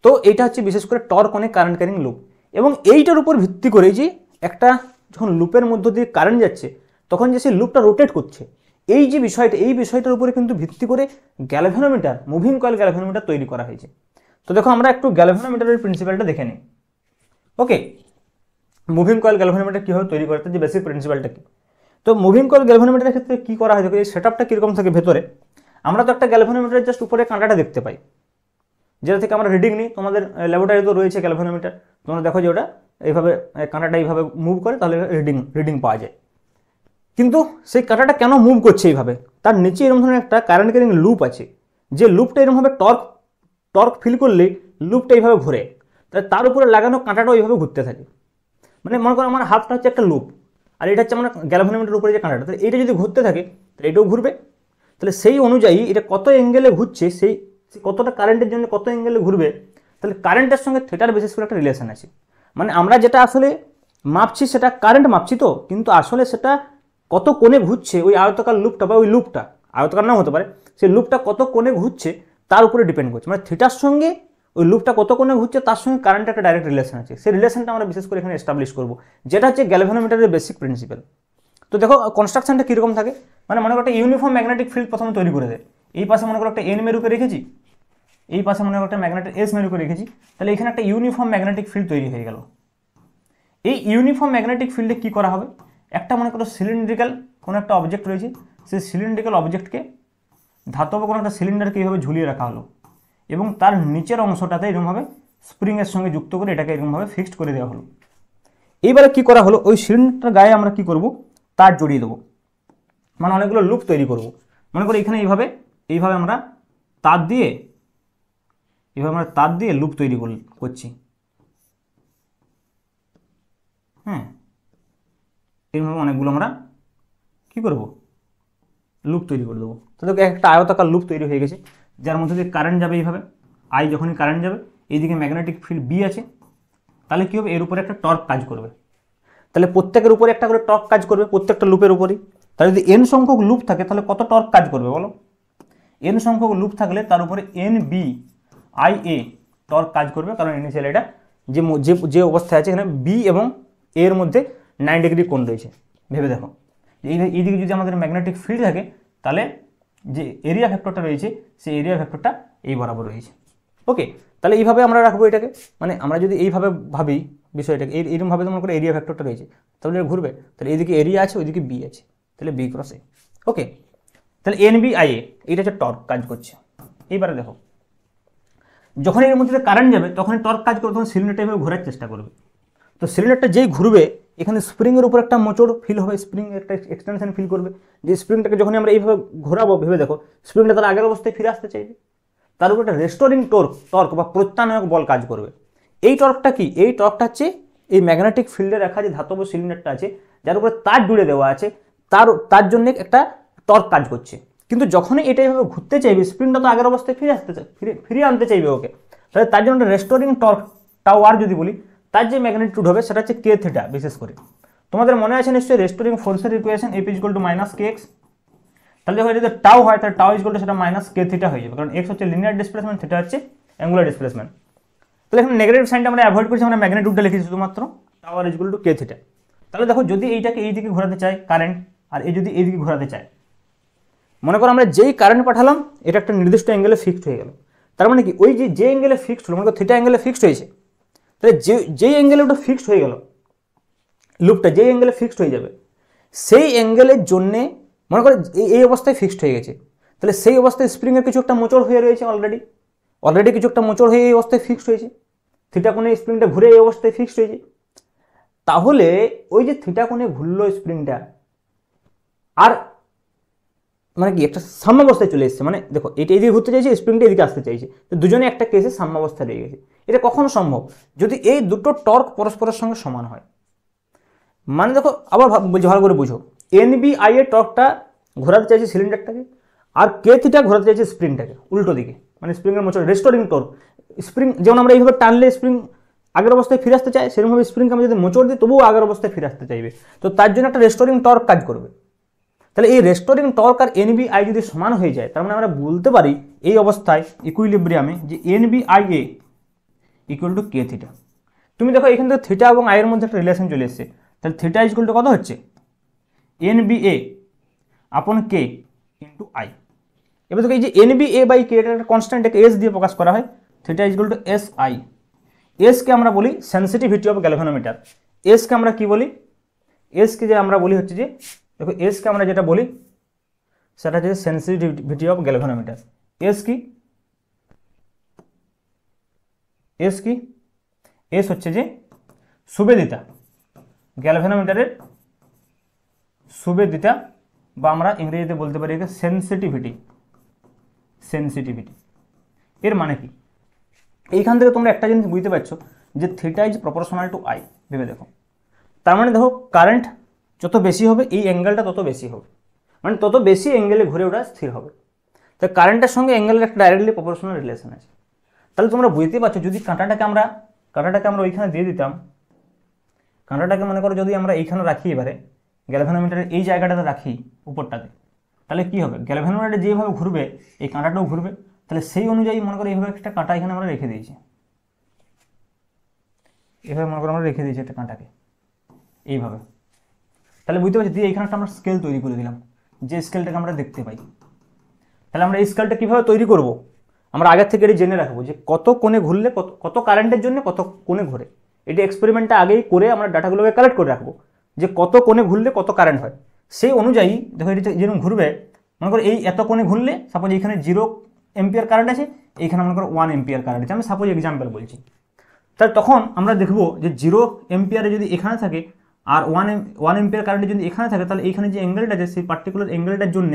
তো এইটা হচ্ছে বিশেষ করে torque on a current carrying loop, এবং এইটার উপর ভিত্তি করে যে একটা যখন লুপের মধ্য দিয়ে কারেন্ট যাচ্ছে তখন যে সেই লুপটা রোটেট করছে, এই যে বিষয়টা, এই বিষয়টার উপরে কিন্তু ভিত্তি করে গ্যালভানোমিটার, মুভিং কয়েল গ্যালভানোমিটার তৈরি করা হয়েছে। তো দেখো আমরা একটু গ্যালভানোমিটারের প্রিন্সিপালটা দেখে নিই। ওকে, মুভিং কয়েল গ্যালভানোমিটার কীভাবে তৈরি করে, যে বেসিক প্রিন্সিপালটা কি। তো মুভিং কয়েল গ্যালভানোমিটারের ক্ষেত্রে কী করা হয়, দেখো এই সেটআপটা কীরকম থাকে ভেতরে। আমরা তো একটা গ্যালভানোমিটারের জাস্ট উপরে কাঁটাটা দেখতে পাই, যেটা থেকে আমরা রিডিং নিই। তোমাদের ল্যাবরেটরি তো রয়েছে গ্যালভানোমিটার, তোমরা দেখো যে ওটা এইভাবে কাঁটাটা এইভাবে মুভ করে, তাহলে রিডিং পাওয়া যায়। কিন্তু সেই কাঁটাটা কেন মুভ করছে এইভাবে, তার নিচে এরকম ধরনের একটা কারেন্ট ক্যারিং লুপ আছে, যে লুপটা এরকমভাবে টর্ক ফিল করলে লুপটা এইভাবে ঘুরে, তাহলে তার উপরে লাগানো কাঁটাটাও এইভাবে ঘুরতে থাকে। মানে মনে করো আমার হাতটা হচ্ছে একটা লুপ, আর এটা হচ্ছে আমার গ্যালভানোমিটারের উপরে যে কাঁটাটা, তাহলে এটা যদি ঘুরতে থাকে তাহলে এটাও ঘুরবে। তাহলে সেই অনুযায়ী এটা কত অ্যাঙ্গেলে ঘুরছে, সেই কতটা কারেন্টের জন্য কত অ্যাঙ্গেলে ঘুরবে, তাহলে কারেন্টের সঙ্গে থিটার বিশেষ করে একটা রিলেশন আছে। মানে আমরা যেটা আসলে মাপছি সেটা কারেন্ট মাপছি তো, কিন্তু আসলে সেটা কত কোণে ঘুরছে ওই আয়তাকার লুপটা, বা ওই লুপটা আয়তাকার নাও হতে পারে, সেই লুপটা কত কোণে ঘুরছে তার উপরে ডিপেন্ড করছে। মানে থিটার সঙ্গে ওই লুপটা কত কোণে ঘুরছে তার সঙ্গে কারেন্টের একটা ডাইরেক্ট রিলেশন আছে। সেই রিলেশনটা আমরা বিশেষ করে এখানে এস্টাবলিশ করবো, যেটা হচ্ছে গ্যালভানোমিটারের বেসিক প্রিন্সিপাল। তো দেখো কনস্ট্রাকশনটা কীরকম থাকে, মানে মনে করো একটা ইউনিফর্ম ম্যাগনেটিক ফিল্ড প্রথমে তৈরি করে দেয়। এই পাশে মনে করো একটা এন মেরুকে রেখেছি, এই পাশে মনে করো একটা ম্যাগনেটিক এস মেরুকে রেখেছি, তাহলে এখানে একটা ইউনিফর্ম ম্যাগনেটিক ফিল্ড তৈরি হয়ে গেল। এই ইউনিফর্ম ম্যাগনেটিক ফিল্ডে কী করা হবে, একটা মনে করো সিলিন্ড্রিক্যাল কোনো একটা অবজেক্ট রয়েছে, সেই সিলিন্ড্রিক্যাল অবজেক্টকে ধাতব কোনো একটা সিলিন্ডারকে এইভাবে ঝুলিয়ে রাখা হলো, এবং তার নিচের অংশটাতে এরকমভাবে স্প্রিংয়ের সঙ্গে যুক্ত করে এটাকে এরকমভাবে ফিক্সড করে দেওয়া হলো। এইবারে কি করা হলো, ওই সিলিন্ডারটার গায়ে আমরা কি করব, তার জড়িয়ে দেবো, মানে অনেকগুলো লুপ তৈরি করব। মনে করি এখানে এইভাবে আমরা তার দিয়ে লুপ তৈরি করছি। হ্যাঁ, এইভাবে অনেকগুলো আমরা কি করব, লুপ তৈরি করে দেবো। তো দেখো একটা আয়তাকার লুপ তৈরি হয়ে গেছে, যার মধ্যে দিয়ে কারেন্ট যাবে এইভাবে। আই যখনই কারেন্ট যাবে, এইদিকে ম্যাগনেটিক ফিল্ড বি আছে, তাহলে কী হবে, এর উপরে একটা টর্ক কাজ করবে। তাহলে প্রত্যেকের উপরে একটা করে টর্ক কাজ করবে, প্রত্যেকটা লুপের উপরেই। তাহলে যদি এন সংখ্যক লুপ থাকে তাহলে কত টর্ক কাজ করবে বলো, এন সংখ্যক লুপ থাকলে তার উপরে N B I A torque কাজ করবে, কারণ ইনিশিয়াল এটা যে অবস্থায় আছে এখানে বি এবং এর মধ্যে 9 ডিগ্রি কোণ রয়েছে। ভেবে দেখো, এইদিকে যদি আমাদের ম্যাগনেটিক ফিল্ড থাকে তাহলে যে এরিয়া ভেক্টরটা রয়েছে সেই এরিয়া ভেক্টরটা এই বরাবর রয়েছে। ওকে, তাহলে এইভাবে আমরা রাখবো এটাকে, মানে আমরা যদি এইভাবে ভাবি বিষয়টাকে, এইরকমভাবে মনে করে এরিয়া ভেক্টরটা রয়েছে, তাহলে ঘুরবে, তাহলে এইদিকে এরিয়া আছে ওইদিকে বি আছে, তাহলে বি ক্রস এ। ওকে, তাহলে এন বি আই এ এইটা হচ্ছে টর্ক কাজ করছে। এইবারে দেখো, যখন এর মধ্যে কারেন্ট যাবে তখন টর্ক কাজ করবে, তখন সিলিন্ডারটা এভাবে ঘোরার চেষ্টা করবে। তো সিলিন্ডারটা যেই ঘুরবে এখানে স্প্রিংয়ের উপর একটা মোচড় ফিল হবে, স্প্রিং একটা এক্সটেনশন ফিল করবে, যে স্প্রিংটাকে যখন আমরা এইভাবে ঘোরাবো, ভেবে দেখো স্প্রিংটা তার আগের অবস্থায় ফিরে আসতে চাইবে, তার উপর একটা রেস্টোরিং টর্ক বা প্রত্যানয়ক বল কাজ করবে। এই টর্কটা কি, এই টর্কটা হচ্ছে এই ম্যাগনেটিক ফিল্ডে রাখা যে ধাতব সিলিন্ডারটা আছে যার উপরে তার জুড়ে দেওয়া আছে, তার জন্য একটা টর্ক কাজ করছে। কিন্তু যখনই এটা এইভাবে ঘুরতে চাইবে, স্প্রিংটা তো আগের অবস্থায় ফিরিয়ে আনতে চাইবে ওকে, তাহলে তার জন্য রেস্টোরিং টর্ক টাও আর যদি বলি, তার যে ম্যাগনিটিউড হবে সেটা হচ্ছে কে থিটা। বিশেষ করে তোমাদের মনে আছে নিশ্চয়ই রেস্টোরিং ফোর্সের equation F is equal two minus K x, তাহলে দেখো যদি টাও হয় তাহলে টাও ইজ ইকুয়াল টু সেটা মাইনাস কে থিটা হয়ে যাবে, কারণ এক্স হচ্ছে লিনিয়ার ডিসপ্লেসমেন্ট, থিটা হচ্ছে অ্যাঙ্গুলার ডিসপ্লেসমেন্ট। তাহলে এখানে নেগেটিভ সাইনটা আমরা অ্যাভয়েড করছি, আমরা ম্যাগনিটিউডটা লিখেছি শুধুমাত্র, টাও আর is equal to K theta. তাহলে দেখো যদি এইটাকে এইদিকে ঘোরাতে চাই কারেন্ট, আর এই যদি এইদিকে ঘোরাতে চায়, মনে করো আমরা যেই কারেন্ট পাঠালাম এটা একটা নির্দিষ্ট অ্যাঙ্গেলে ফিক্সড হয়ে গেল, তার মানে কি ওই যে অ্যাঙ্গেলে ফিক্সড হলো, মনে করো থিটা অ্যাঙ্গেলে ফিক্সড হয়েছে, তাহলে যেই অ্যাঙ্গেলে ওটা ফিক্সড হয়ে গেল, লুপটা যেই অ্যাঙ্গেলে ফিক্সড হয়ে যাবে, সেই অ্যাঙ্গেলের জন্যে মনে করো এই অবস্থায় ফিক্সড হয়ে গেছে, তাহলে সেই অবস্থায় স্প্রিংয়ের কিছু একটা মোচড় হয়ে রয়েছে, অলরেডি কিছু একটা মোচড় হয়ে এই অবস্থায় ফিক্সড হয়েছে, থিটা কোণে স্প্রিংটা ঘুরে এই অবস্থায় ফিক্সড হয়েছে। তাহলে ওই যে থিটা কোণে ঘুরলো স্প্রিংটা, আর মানে কি একটা সাম্যাবস্থায় চলে এসেছে, মানে দেখো এটা এদিকে ঘুরতে চাইছে, স্প্রিংটা এদিকে আসতে চাইছে, তো দুজনে একটা কেসে সাম্যাবস্থায় রয়ে গেছে। এটা কখন সম্ভব? যদি এই দুটো টর্ক পরস্পরের সঙ্গে সমান হয়। মানে দেখো আবার বলছি, ভালো করে বুঝো, এনবিআই এর টর্কটা ঘোরাতে চাইছে সিলিন্ডারটাকে, আর কে থিটা ঘোরাতে চাইছে স্প্রিংটাকে উল্টো দিকে, মানে স্প্রিংয়ের মোচড় রেস্টোরিং টর্ক। স্প্রিং যেমন আমরা এইভাবে টানলে স্প্রিং আগের অবস্থায় ফিরে আসতে চাই, সেরকমভাবে স্প্রিংকে আমি যদি মোচড় দিই তবুও আগের অবস্থায় ফিরে আসতে চাইবে, তো তার জন্য একটা রেস্টোরিং টর্ক কাজ করবে। তাহলে এই রেস্টোরিং টর্ক আর এনবিআই যদি সমান হয়ে যায়, তার মানে আমরা বলতে পারি এই অবস্থায় ইকুইলিব্রিয়ামে যে NBI A equal to K theta. তুমি দেখো এখান থেকে থিটা এবং আই এর মধ্যে একটা রিলেশন চলে এসেছে, তাহলে থিটা ইকুয়াল টু কত হচ্ছে এনবিএ আপন কে ইন্টু আই। এবার দেখো এই যে এনবিএ বাই কে, এটা একটা কনস্ট্যান্ট, একে এস দিয়ে প্রকাশ করা হয়, theta equal two S I. SK আমরা বলি সেন্সিটিভিটি অফ গ্যালভানোমিটার। এসকে আমরা কি বলি? এসকে যে আমরা বলি হচ্ছে যে, দেখো এসকে আমরা যেটা বলি সেটা হচ্ছে সেন্সিটিভিটি অফ গ্যালভানোমিটার। এস কি? এস কি? এস হচ্ছে যে সুবেদিতা, গ্যালভানোমিটারের সুবেদিতা, বা আমরা ইংরেজিতে বলতে পারি একে সেন্সিটিভিটি। সেন্সিটিভিটি এর মানে কি? এইখান থেকে তোমরা একটা জিনিস বুঝতে পারছো যে theta is proportional to I. ভেবে দেখো, তার মানে দেখো কারেন্ট যত বেশি হবে এই অ্যাঙ্গেলটা তত বেশি হবে, মানে তত বেশি অ্যাঙ্গেলে ঘুরে ওঠা স্থির হবে। তো কারেন্টের সঙ্গে অ্যাঙ্গেলের একটা ডাইরেক্টলি প্রপোর্শনাল রিলেশন আছে। তাহলে তোমরা বুঝতেই পারছো, যদি কাঁটাটাকে আমরা ওইখানে দিয়ে দিতাম, কাঁটাটাকে মনে করো যদি আমরা এইখানে রাখি, এবারে গ্যালভানোমিটারের এই জায়গাটাতে রাখি উপরটাতে, তাহলে কি হবে? গ্যালভানোমিটারে যেভাবে ঘুরবে এই কাঁটাটাও ঘুরবে। তাহলে সেই অনুযায়ী মনে করো এইভাবে একটা কাঁটা এখানে আমরা রেখে দিয়েছি, এভাবে মনে করো আমরা রেখে দিয়েছি একটা কাঁটাকে এইভাবে। তাহলে বুঝতে পারছি, দিয়ে এইখানে একটা আমরা স্কেল তৈরি করে দিলাম, যে স্কেলটাকে আমরা দেখতে পাই। তাহলে আমরা এই স্কেলটা কীভাবে তৈরি করব? আমরা আগের থেকে এটি জেনে রাখবো যে কত কোণে ঘুরলে কত কারেন্টের জন্য কত কোণে ঘুরে। এটি এক্সপেরিমেন্টটা আগেই করে আমরা ডাটাগুলোকে কালেক্ট করে রাখবো যে কত কোণে ঘুরলে কত কারেন্ট হয়। সেই অনুযায়ী দেখো এটি যেরকম ঘুরবে, মনে করো এই এত কোণে ঘুরলে সাপোজ এইখানে 0 এম্পিয়ার কারেন্ট আছে, এইখানে মনে করো 1 এম্পিয়ার কারেন্ট আছে, আমি সাপোজ এক্সাম্পল বলছি। তাহলে তখন আমরা দেখবো যে 0 এম্পিয়ারে যদি এখানে থাকে আর 1 এম্পিয়ার কারেন্টে যদি এখানে থাকে, তাহলে এইখানে যে অ্যাঙ্গেলটা আছে সেই পার্টিকুলার অ্যাঙ্গেলটার জন্য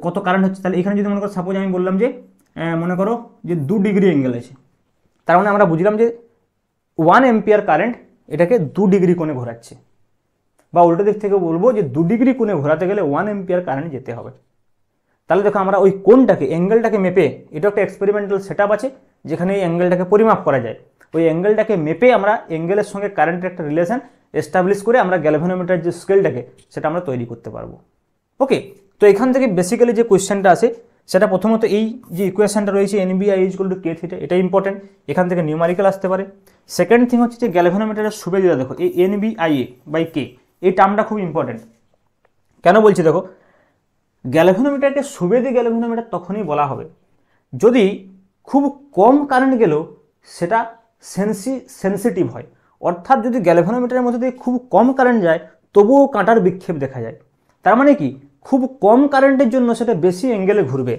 কত কারেন্ট হচ্ছে। তাহলে এখানে যদি মনে করো সাপোজ আমি বললাম যে মনে করো যে 2 ডিগ্রি অ্যাঙ্গেল আছে, তার মানে আমরা বুঝলাম যে 1 এম্পিয়ার কারেন্ট এটাকে 2 ডিগ্রি কোণে ঘোরাচ্ছে, বা উল্টো দিক থেকে বলবো যে 2 ডিগ্রি কোণে ঘোরাতে গেলে 1 এম্পিয়ার কারেন্ট যেতে হবে। তাহলে দেখো আমরা ওই কোণটাকে অ্যাঙ্গেলটাকে মেপে, এটা একটা এক্সপেরিমেন্টাল সেটআপ আছে যেখানে এই অ্যাঙ্গেলটাকে পরিমাপ করা যায়, ওই অ্যাঙ্গেলটাকে মেপে আমরা অ্যাঙ্গেলের সঙ্গে কারেন্টের একটা রিলেশন এস্টাবলিশ করে আমরা গ্যালভানোমিটার যে স্কেলটাকে সেটা আমরা তৈরি করতে পারবো। ওকে, তো এখান থেকে বেসিক্যালি যে কোয়েশ্চেনটা আছে সেটা প্রথমত এই যে ইকুয়েশনটা রয়েছে NBI equal to K theta, এটা ইম্পর্টেন্ট, এখান থেকে নিউমারিক্যাল আসতে পারে। সেকেন্ড থিং হচ্ছে যে গ্যালভানোমিটারের সুবিধা, দেখো এই এনবিআই বাই কে, এই টার্মটা খুব ইম্পর্টেন্ট। কেন বলছি দেখো, গ্যালভানোমিটারকে সুবেদি গ্যালভানোমিটার তখনই বলা হবে যদি খুব কম কারেন্ট গেলেও সেটা সেন্সিটিভ হয়, অর্থাৎ যদি গ্যালভানোমিটারের মধ্যে দিয়ে খুব কম কারেন্ট যায় তবুও কাঁটার বিক্ষেপ দেখা যায়। তার মানে কি, খুব কম কারেন্টের জন্য সেটা বেশি অ্যাঙ্গেলে ঘুরবে।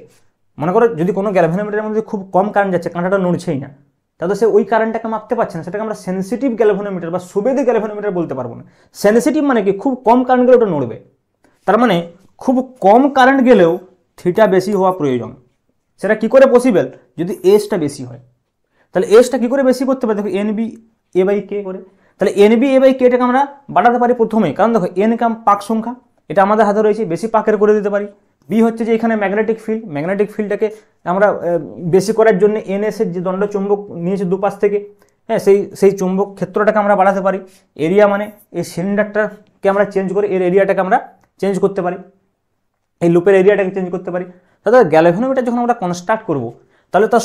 মনে করো যদি কোনো গ্যালভানোমিটারের মধ্যে খুব কম কারেন্ট যাচ্ছে, কাঁটাটা নড়ছেই না, তাহলে সে ওই কারেন্টটাকে মাপতে পারছে না, সেটাকে আমরা সেন্সিটিভ গ্যালভানোমিটার বা সুবেদি গ্যালভানোমিটার বলতে পারবো না। সেন্সিটিভ মানে কি, খুব কম কারেন্ট গেলে ওটা নড়বে, তার মানে খুব কম কারেন্ট গেলেও থিটা বেশি হওয়া প্রয়োজন। সেটা কি করে পসিবল? যদি এসটা বেশি হয়। তাহলে এসটা কি করে বেশি করতে পারি? দেখো এনবি এ বাই কে করে, তাহলে এনবি এ বাই কেটাকে আমরা বাড়াতে পারি প্রথমে, কারণ দেখো এন কাম পাক সংখ্যা, এটা আমাদের হাতে রয়েছে, বেশি পাকের করে দিতে পারি। বি হচ্ছে যে এখানে ম্যাগনেটিক ফিল্ডটাকে আমরা বেশি করার জন্য এনএস এর যে দণ্ড চুম্বক নিয়েছে দুপাশ থেকে, হ্যাঁ সেই চুম্বক ক্ষেত্রটাকে আমরা বাড়াতে পারি। এরিয়া মানে এই সিলিন্ডারটাকে আমরা চেঞ্জ করে এর এরিয়াটাকে আমরা চেঞ্জ করতে পারি, এই লুপের এরিয়াটাকে চেঞ্জ করতে পারি। তাহলে গ্যালভানোমিটার যখন আমরা কনস্ট্রাক্ট করব, তাহলে তার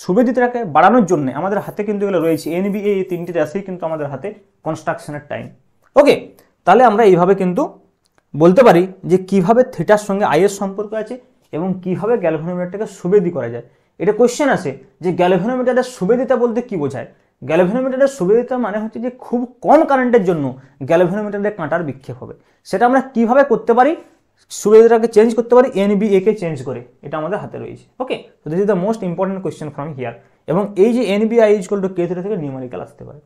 সুবিধাটাকে বাড়ানোর জন্য আমাদের হাতে কিন্তু এগুলো রয়েছে, এনবিএ এই তিনটি রাশি কিন্তু আমাদের হাতে কনস্ট্রাকশনের টাইম। ওকে, তাহলে আমরা এইভাবে কিন্তু বলতে পারি যে কিভাবে থিটার সঙ্গে আই এর সম্পর্ক আছে এবং কিভাবে গ্যালভানোমিটারটাকে সুবেদি করা যায়। এটা কোশ্চেন আছে যে গ্যালভানোমিটারের সুবেদিতা বলতে কি বোঝায়। গ্যালভানোমিটারের সুবেদিতা মানে হচ্ছে যে খুব কম কারেন্টের জন্য গ্যালভানোমিটারের কাঁটার বিক্ষেপ হবে। সেটা আমরা কিভাবে করতে পারি, সুবিধাটাকে চেঞ্জ করতে পারি এনবিএ কে চেঞ্জ করে, এটা আমাদের হাতে রয়েছে। ওকে, তো this is the most important question from here. এবং এই যে NBI equal to K theta থেকে নিউমেরিক্যাল আসতে পারে।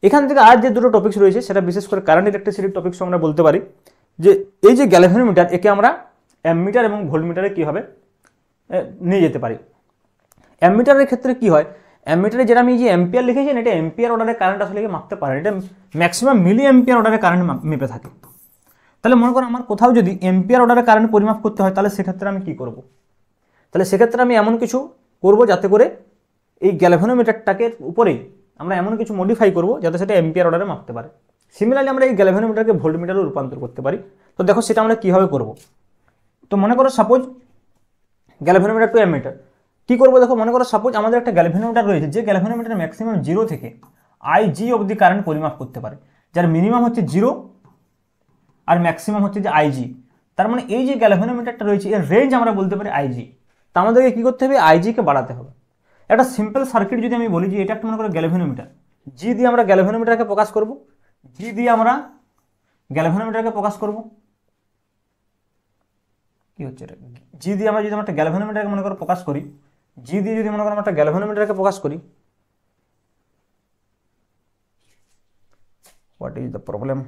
এখান থেকে আর যে দুটো টপিকস রয়েছে সেটা বিশেষ করে কারেন্ট ইলেকট্রিসিটির টপিকস আমরা বলতে পারি যে এই যে গ্যালভানোমিটার, একে আমরা অ্যামমিটার এবং ভোল্টমিটারে কীভাবে নিয়ে যেতে পারি। অ্যামমিটারের ক্ষেত্রে কি হয়, অ্যামমিটারে যেটা আমি যে অ্যাম্পিয়ার লিখেছেন এটা অ্যাম্পিয়ার অর্ডারের কারেন্ট আসলে মাপতে পারে, এটা ম্যাক্সিমাম মিলি অ্যাম্পিয়ার অর্ডারের কারেন্ট মেপে থাকে। তাহলে মনে করো আমার কোথাও যদি অ্যাম্পিয়ার অর্ডারের কারেন্ট পরিমাপ করতে হয় তাহলে সেক্ষেত্রে আমি কি করব, তাহলে সেক্ষেত্রে আমি এমন কিছু করব যাতে করে এই গ্যালভানোমিটারটাকে উপরেই আমরা এমন কিছু মডিফাই করব যাতে সেটা অ্যাম্পিয়ার অর্ডারে মাপতে পারে। সিমিলারলি আমরা এই গ্যালভানোমিটারকে ভোল্টমিটারে রূপান্তর করতে পারি। তো দেখো সেটা আমরা কীভাবে করব। তো মনে করো সাপোজ গ্যালভানোমিটার টু অ্যামমিটার কী করবো, দেখো মনে করো সাপোজ আমাদের একটা গ্যালভানোমিটার রয়েছে, যে গ্যালভানোমিটার ম্যাক্সিমাম 0 থেকে আইজি অবধি কারেন্ট পরিমাপ করতে পারে, যার মিনিমাম হচ্ছে 0 আর ম্যাক্সিমাম হচ্ছে যে আইজি। তার মানে এই যে গ্যালভানোমিটারটা রয়েছে এর রেঞ্জ আমরা বলতে পারি আইজি। তা আমাদেরকে কী করতে হবে, আইজিকে বাড়াতে হবে। একটা সিম্পল সার্কিট যদি আমি বলি যে এটা একটা মনে করো গ্যালভানোমিটার, জি দিয়ে আমরা গ্যালভানোমিটারকে প্রকাশ করব, জি দিয়ে আমরা গ্যালভানোমিটারকে প্রকাশ করব, কি হচ্ছে এটা, জি দিয়ে আমরা যদি একটা গ্যালভানোমিটারকে মনে করো প্রকাশ করি, জি দিয়ে যদি মনে করো আমরা একটা গ্যালভানোমিটারকে প্রকাশ করি, হোয়াট ইজ দ্য প্রবলেম,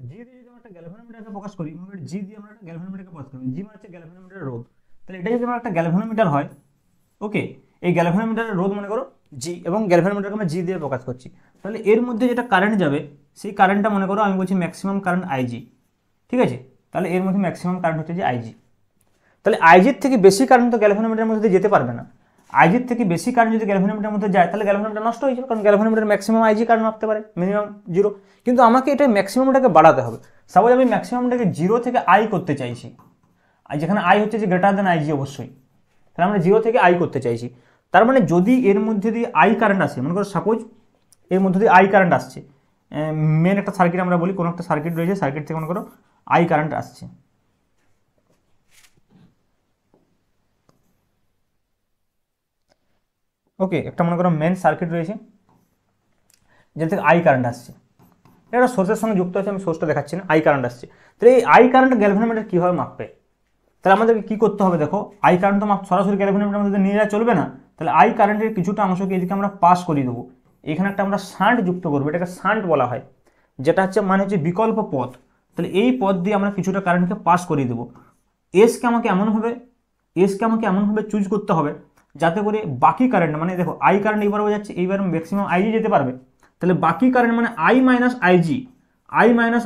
জি দিয়ে যদি আমরা একটা গ্যালভানোমিটারকে প্রকাশ করি, জি দিয়ে আমরা একটা গ্যালভানোমিটারকে প্রকাশ করি, জি মানে হচ্ছে গ্যালভানোমিটারের রোধ। তাহলে এটা যদি আমার একটা গ্যালভানোমিটার হয়, ওকে, এই গ্যালভানোমিটারের রোধ মনে করো জি, এবং গ্যালভানোমিটারকে আমরা জি দিয়ে প্রকাশ করছি, তাহলে এর মধ্যে যেটা কারেন্ট যাবে সেই কারেন্টটা মনে করো আমি বলছি ম্যাক্সিমাম কারেন্ট আইজি, ঠিক আছে। তাহলে এর মধ্যে ম্যাক্সিমাম কারেন্ট হচ্ছে যে আইজি। তাহলে আইজির থেকে বেশি কারেন্ট তো গ্যালভানোমিটারের মধ্যে যেতে পারবে না, আইজির থেকে বেশি কারেন্ট যদি গ্যালভানোমিটারের মধ্যে যায় তাহলে গ্যালভানোমিটার নষ্ট হয়ে যাবে, কারণ গ্যালভানোমিটার ম্যাক্সিমাম আইজি কারেন্ট মাপতে পারে, মিনিমাম 0। কিন্তু আমাকে এটা ম্যাক্সিমামটাকে বাড়াতে হবে। সাপোজ আমি ম্যাক্সিমামটাকে 0 থেকে আই করতে চাইছি, আর যেখানে আই হচ্ছে যে গ্রেটার দেন আইজি অবশ্যই, তাহলে আমরা 0 থেকে আই করতে চাইছি। তার মানে যদি এর মধ্যে দিয়ে আই কারেন্ট আসে, মনে করো সাপোজ এর মধ্যে দিয়ে আই কারেন্ট আসছে, মেন একটা সার্কিট আমরা বলি, কোনো একটা সার্কিট রয়েছে, সার্কিট থেকে মনে করো আই কারেন্ট আসছে, ওকে, একটা মনে করো মেন সার্কিট রয়েছে যেটা থেকে আই কারেন্ট আসছে, এটা সোর্সের সঙ্গে যুক্ত আছে, আমি সোর্সটা দেখাচ্ছি না, আই কারেন্ট আসছে। তাহলে এই আই কারেন্ট গ্যালভানোমিটার কীভাবে মাপবে, তাহলে আমাদেরকে কী করতে হবে, দেখো আই কারেন্ট তো সরাসরি গ্যালভানোমিটারের মধ্যে নিয়ে যাওয়া চলবে না, তাহলে আই কারেন্টের কিছুটা অংশকে এদিকে আমরা পাস করিয়ে দেবো, এখানে একটা আমরা শান্ট যুক্ত করবো, এটাকে শান্ট বলা হয়, যেটা হচ্ছে মানে হচ্ছে বিকল্প পথ। তাহলে এই পথ দিয়ে আমরা কিছুটা কারেন্টকে পাস করিয়ে দেবো। এসকে আমাকে এমনভাবে চুজ করতে হবে যাতে করে বাকি কারেন্ট, মানে দেখো আই কারেন্ট এইবার যাচ্ছে, এইবার ম্যাক্সিমাম আইজি যেতে পারবে, তাহলে বাকি কারেন্ট মানে আই মাইনাস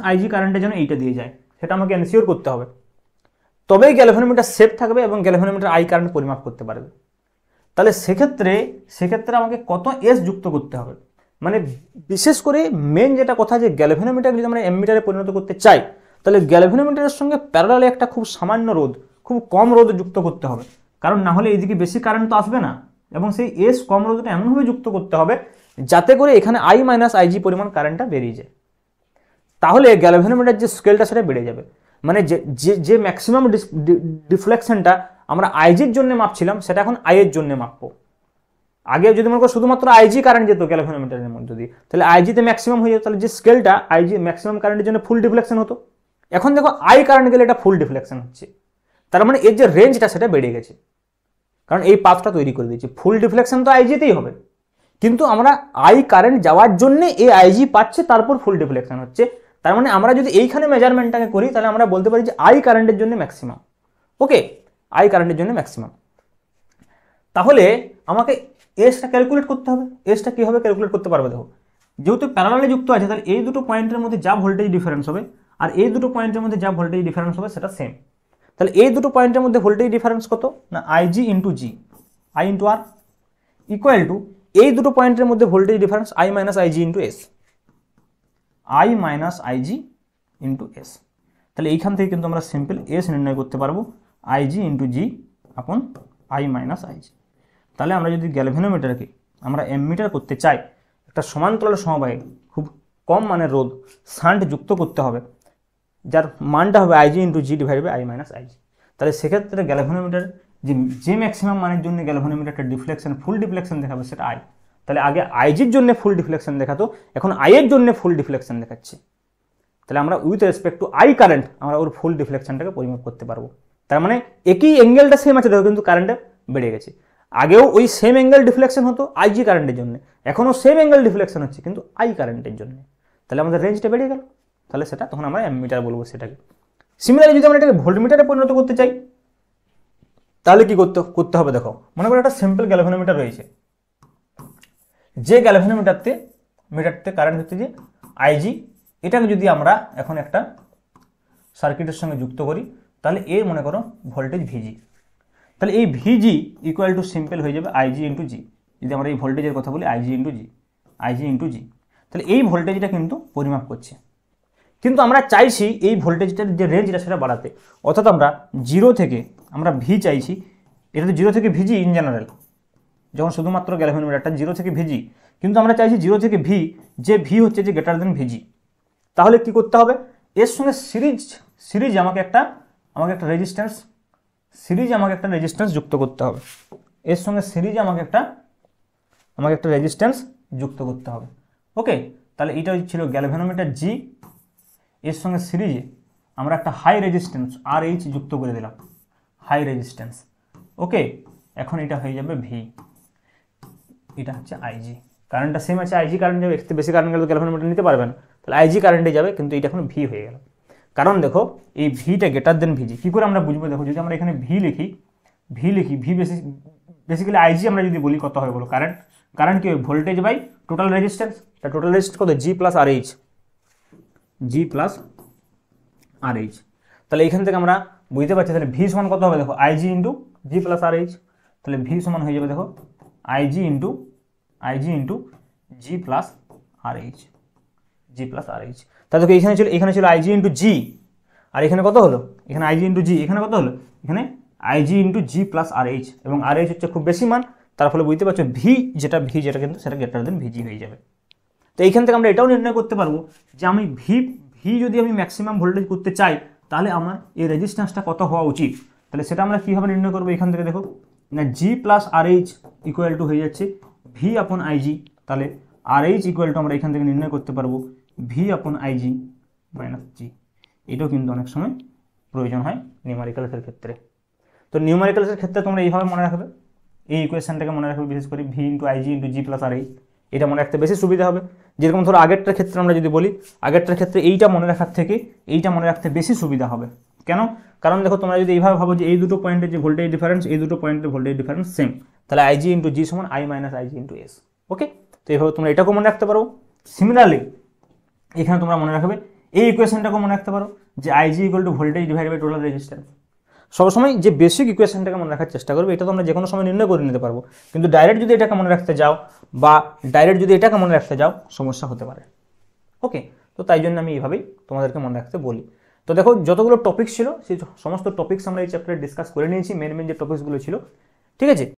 আইজি কারেন্টের জন্য এইটা দিয়ে যায়, সেটা আমাকে এনশিওর করতে হবে, তবেই গ্যালভানোমিটার সেফ থাকবে এবং গ্যালভানোমিটার আই কারেন্ট পরিমাপ করতে পারবে। তাহলে সেক্ষেত্রে আমাকে কত এস যুক্ত করতে হবে, মানে বিশেষ করে মেন যেটা কথা যে গ্যালভানোমিটার যদি আমরা অ্যামমিটারে পরিণত করতে চাই তাহলে গ্যালভানোমিটারের সঙ্গে প্যারালালে একটা খুব সামান্য রোধ, খুব কম রোধ যুক্ত করতে হবে, কারণ না হলে এইদিকে বেশি কারেন্ট তো আসবে না, এবং সেই এস কম রোধটা এমনভাবে যুক্ত করতে হবে যাতে করে এখানে আই মাইনাস আইজি পরিমাণ কারেন্টটা বেরিয়ে যায়, তাহলে গ্যালভানোমিটার যে স্কেলটা সেটা বেড়ে যাবে। মানে যে ম্যাক্সিমাম ডিফ্লেকশনটা আমরা আইজির জন্য মাপছিলাম সেটা এখন আই এর জন্য মাপবো। আগে যদি মনে করো শুধুমাত্র আইজি কারেন্ট যেত গ্যালভানোমিটারের মধ্যে দিয়ে, তাহলে আইজিতে ম্যাক্সিমাম হয়ে যেত, তাহলে যে স্কেলটা আইজি ম্যাক্সিমাম কারেন্টের জন্য ফুল ডিফ্লেকশন হতো, এখন দেখো আই কারেন্ট গেলে এটা ফুল ডিফ্লেকশন হচ্ছে, তার মানে এর যে রেঞ্জটা সেটা বেড়ে গেছে, কারণ এই পাথটা তৈরি করে দিয়েছে। ফুল ডিফ্লেকশন তো আইজিতেই হবে, কিন্তু আমরা আই কারেন্ট যাওয়ার জন্য এই আইজি পাচ্ছে, তারপর ফুল ডিফ্লেকশন হচ্ছে। তার মানে আমরা যদি এইখানে মেজারমেন্টটাকে করি তাহলে আমরা বলতে পারি যে আই কারেন্টের জন্য ম্যাক্সিমাম, ওকে, আই কারেন্টের জন্য ম্যাক্সিমাম। তাহলে আমাকে এসটা ক্যালকুলেট করতে হবে, এসটা কীভাবে ক্যালকুলেট করতে পারবে, দেখো যেহেতু প্যারালালে যুক্ত আছে তাহলে এই দুটো পয়েন্টের মধ্যে যা ভোল্টেজ ডিফারেন্স হবে আর এই দুটো পয়েন্টের মধ্যে যা ভোল্টেজ ডিফারেন্স হবে সেটা সেম। তাহলে এই দুটো পয়েন্টের মধ্যে ভোল্টেজ ডিফারেন্স কত না IG into G, I into R, equal to এই দুটো পয়েন্টের মধ্যে voltage difference I minus IG into S, I minus IG into S. তাহলে এইখান থেকে কিন্তু আমরা সিম্পল এস নির্ণয় করতে পারবো আইজি ইন্টু জি আপন আই মাইনাস আইজি। তাহলে আমরা যদি গ্যালভেনোমিটারকে আমরা অ্যামমিটার করতে চাই, একটা সমান্তরাল সমবায়ে খুব কম মানের রোধ শান্ট যুক্ত করতে হবে, যার মানটা হবে IG into G divide by I minus IG. তাহলে সেক্ষেত্রে গ্যালভেনোমিটার যে ম্যাক্সিমাম মানের জন্য গ্যালভেনোমিটারটা ডিফ্লেকশন ফুল ডিফ্লেকশন দেখাবে সেটা আই। তাহলে আগে আইজির জন্য ফুল ডিফ্লেকশন দেখাতো, এখন আই এর জন্য ফুল ডিফ্লেকশন দেখাচ্ছে। তাহলে আমরা with respect to I current আমরা ওর ফুল ডিফ্লেকশনটাকে পরিমাপ করতে পারবো। তার মানে একই অ্যাঙ্গেলটা সেম আছে দেখো, কিন্তু কারেন্টটা বেড়ে গেছে। আগেও ওই সেম অ্যাঙ্গেল ডিফ্লেকশন হতো আইজি কারেন্টের জন্য, এখনও সেম অ্যাঙ্গেল ডিফ্লেকশন হচ্ছে কিন্তু আই কারেন্টের জন্য। তাহলে আমাদের রেঞ্জটা বেড়ে গেল, তাহলে সেটা তখন আমরা অ্যামমিটার বলবো সেটাকে। সিমিলারলি যদি আমরা এটাকে ভোল্টমিটারে পরিণত করতে চাই তাহলে কি করতে হবে দেখো, মনে করো একটা সিম্পল গ্যালভেনোমিটার রয়েছে, যে গ্যালভেনোমিটারতে কারেন্ট হচ্ছে যে আইজি, এটাকে যদি আমরা এখন একটা সার্কিটের সঙ্গে যুক্ত করি তাহলে এর মনে করো ভোল্টেজ ভিজি। তাহলে এই ভিজি ইকুয়াল টু সিম্পল হয়ে যাবে আইজি ইন্টু জি। যদি আমরা এই ভোল্টেজের কথা বলি আইজি ইন্টু জি, তাহলে এই ভোল্টেজটা কিন্তু পরিমাপ করছে। কিন্তু আমরা চাইছি এই ভোল্টেজটার যে রেঞ্জটা সেটা বাড়াতে, অর্থাৎ আমরা জিরো থেকে আমরা ভি চাইছি, এটা তো জিরো থেকে ভিজি ইন জেনারেল, যখন শুধুমাত্র গ্যালভেনোমিটারটা জিরো থেকে ভিজি, কিন্তু আমরা চাইছি জিরো থেকে ভি, যে ভি হচ্ছে যে গ্রেটার দেন ভিজি। তাহলে কি করতে হবে, এর সঙ্গে সিরিজ আমাকে একটা রেজিস্ট্যান্স যুক্ত করতে হবে। এর সঙ্গে সিরিজ আমাকে একটা রেজিস্ট্যান্স যুক্ত করতে হবে। ওকে, তাহলে এটা ছিল গ্যালভেনোমিটার জি, এর সঙ্গে সিরিজে আমরা একটা হাই রেজিস্ট্যান্স আর এইচ যুক্ত করে দিলাম, হাই রেজিস্ট্যান্স। ওকে, এখন এটা হয়ে যাবে ভি, এটা হচ্ছে আইজি। কারেন্টটা সেম আছে, আইজি কারেন্ট যাবে, একটু বেশি কারেন্ট গেলে গ্যালভেনোমিটার নিতে পারবে না, তাহলে আইজি কারেন্টে যাবে, কিন্তু এটা এখন ভি হয়ে গেল। কারণ দেখো এই ভিটা গ্রেটার দেন ভিজি, কী করে আমরা বুঝবো, দেখো যদি আমরা এখানে ভি লিখি বেসিক্যালি আইজি আমরা যদি বলি কত হবে বলো, কারেন্ট কি ভোল্টেজ বাই টোটাল রেজিস্ট্যান্স, এটা টোটাল রেজিস্ট্যান্স কত জি প্লাস আর এইচ। তাহলে এইখান থেকে আমরা বুঝতে পারছি তাহলে ভি সমান কত হবে, দেখো IG into G plus R H. তাহলে ভি সমান হয়ে যাবে দেখো IG into G plus R H. তাহলে দেখো এখানে ছিল আইজি ইন্টু জি, আর এখানে কত হলো, এখানে আইজি ইন্টু জি, এখানে কত হলো, এখানে IG into G plus R H, এবং আর এইচ হচ্ছে খুব বেশি মান, তার ফলে বুঝতে পারছো ভি যেটা কিন্তু সেটা গ্রেটার দেন ভিজি হয়ে যাবে। তো এইখান থেকে আমরা এটাও নির্ণয় করতে পারবো যে আমি ভি যদি আমি ম্যাক্সিমাম ভোল্টেজ করতে চাই তাহলে আমার এই রেজিস্ট্যান্সটা কত হওয়া উচিত। তাহলে সেটা আমরা কীভাবে নির্ণয় করবো, এখান থেকে দেখো না G plus R H equal to হয়ে যাচ্ছে ভি আপন আইজি। তাহলে আর এইচ ইকুয়াল টু আমরা এখান থেকে নির্ণয় করতে পারবো ভি আপন আইজি মাইনাস জি। এটাও কিন্তু অনেক সময় প্রয়োজন হয় নিউমারিক্যালসের ক্ষেত্রে। তো নিউমারিক্যালসের ক্ষেত্রে তোমরা এইভাবে মনে রাখবে, এই ইকুয়েশনটাকে মনে রাখবে, বিশেষ করে V into IG into G plus R H, এটা মনে রাখতে বেশি সুবিধা হবে। যেরকম ধরো আগেরটার ক্ষেত্রে আমরা যদি বলি, আগেরটার ক্ষেত্রে এইটা মনে রাখার থেকে এইটা মনে রাখতে বেশি সুবিধা হবে। কেন? কারণ দেখো তোমরা যদি এইভাবে ভাবো যে এই দুটো পয়েন্টের যে ভোল্টেজ ডিফারেন্স, এই দুটো পয়েন্টের ভোল্টেজ ডিফারেন্স সেম, তাহলে আইজি ইন্টু জি সমান I minus IG into S. Okay, তো এইভাবে তোমরা এটাকেও মনে রাখতে পারো। সিমিলারলি এখানে তোমরা মনে রাখবে এই ইকুয়েশনটাকেও মনে রাখতে পারো যে IG equal to voltage divide by total resistance. সবসময় যে বেসিক ইকুয়েশনটাকে মনে রাখার চেষ্টা করবে, এটা তোমরা যে কোনো সময় নির্ণয় করে নিতে পারবো, কিন্তু ডাইরেক্ট যদি এটাকে মনে রাখতে যাও সমস্যা হতে পারে। ওকে, তো তাই জন্য আমি এইভাবেই তোমাদেরকে মনে রাখতে বলি। তো দেখো যতগুলো টপিক ছিল সেই সমস্ত টপিকস আমরা এই চ্যাপ্টারে ডিসকাস করে নিয়েছি, মেন যে টপিকসগুলো ছিল, ঠিক আছে।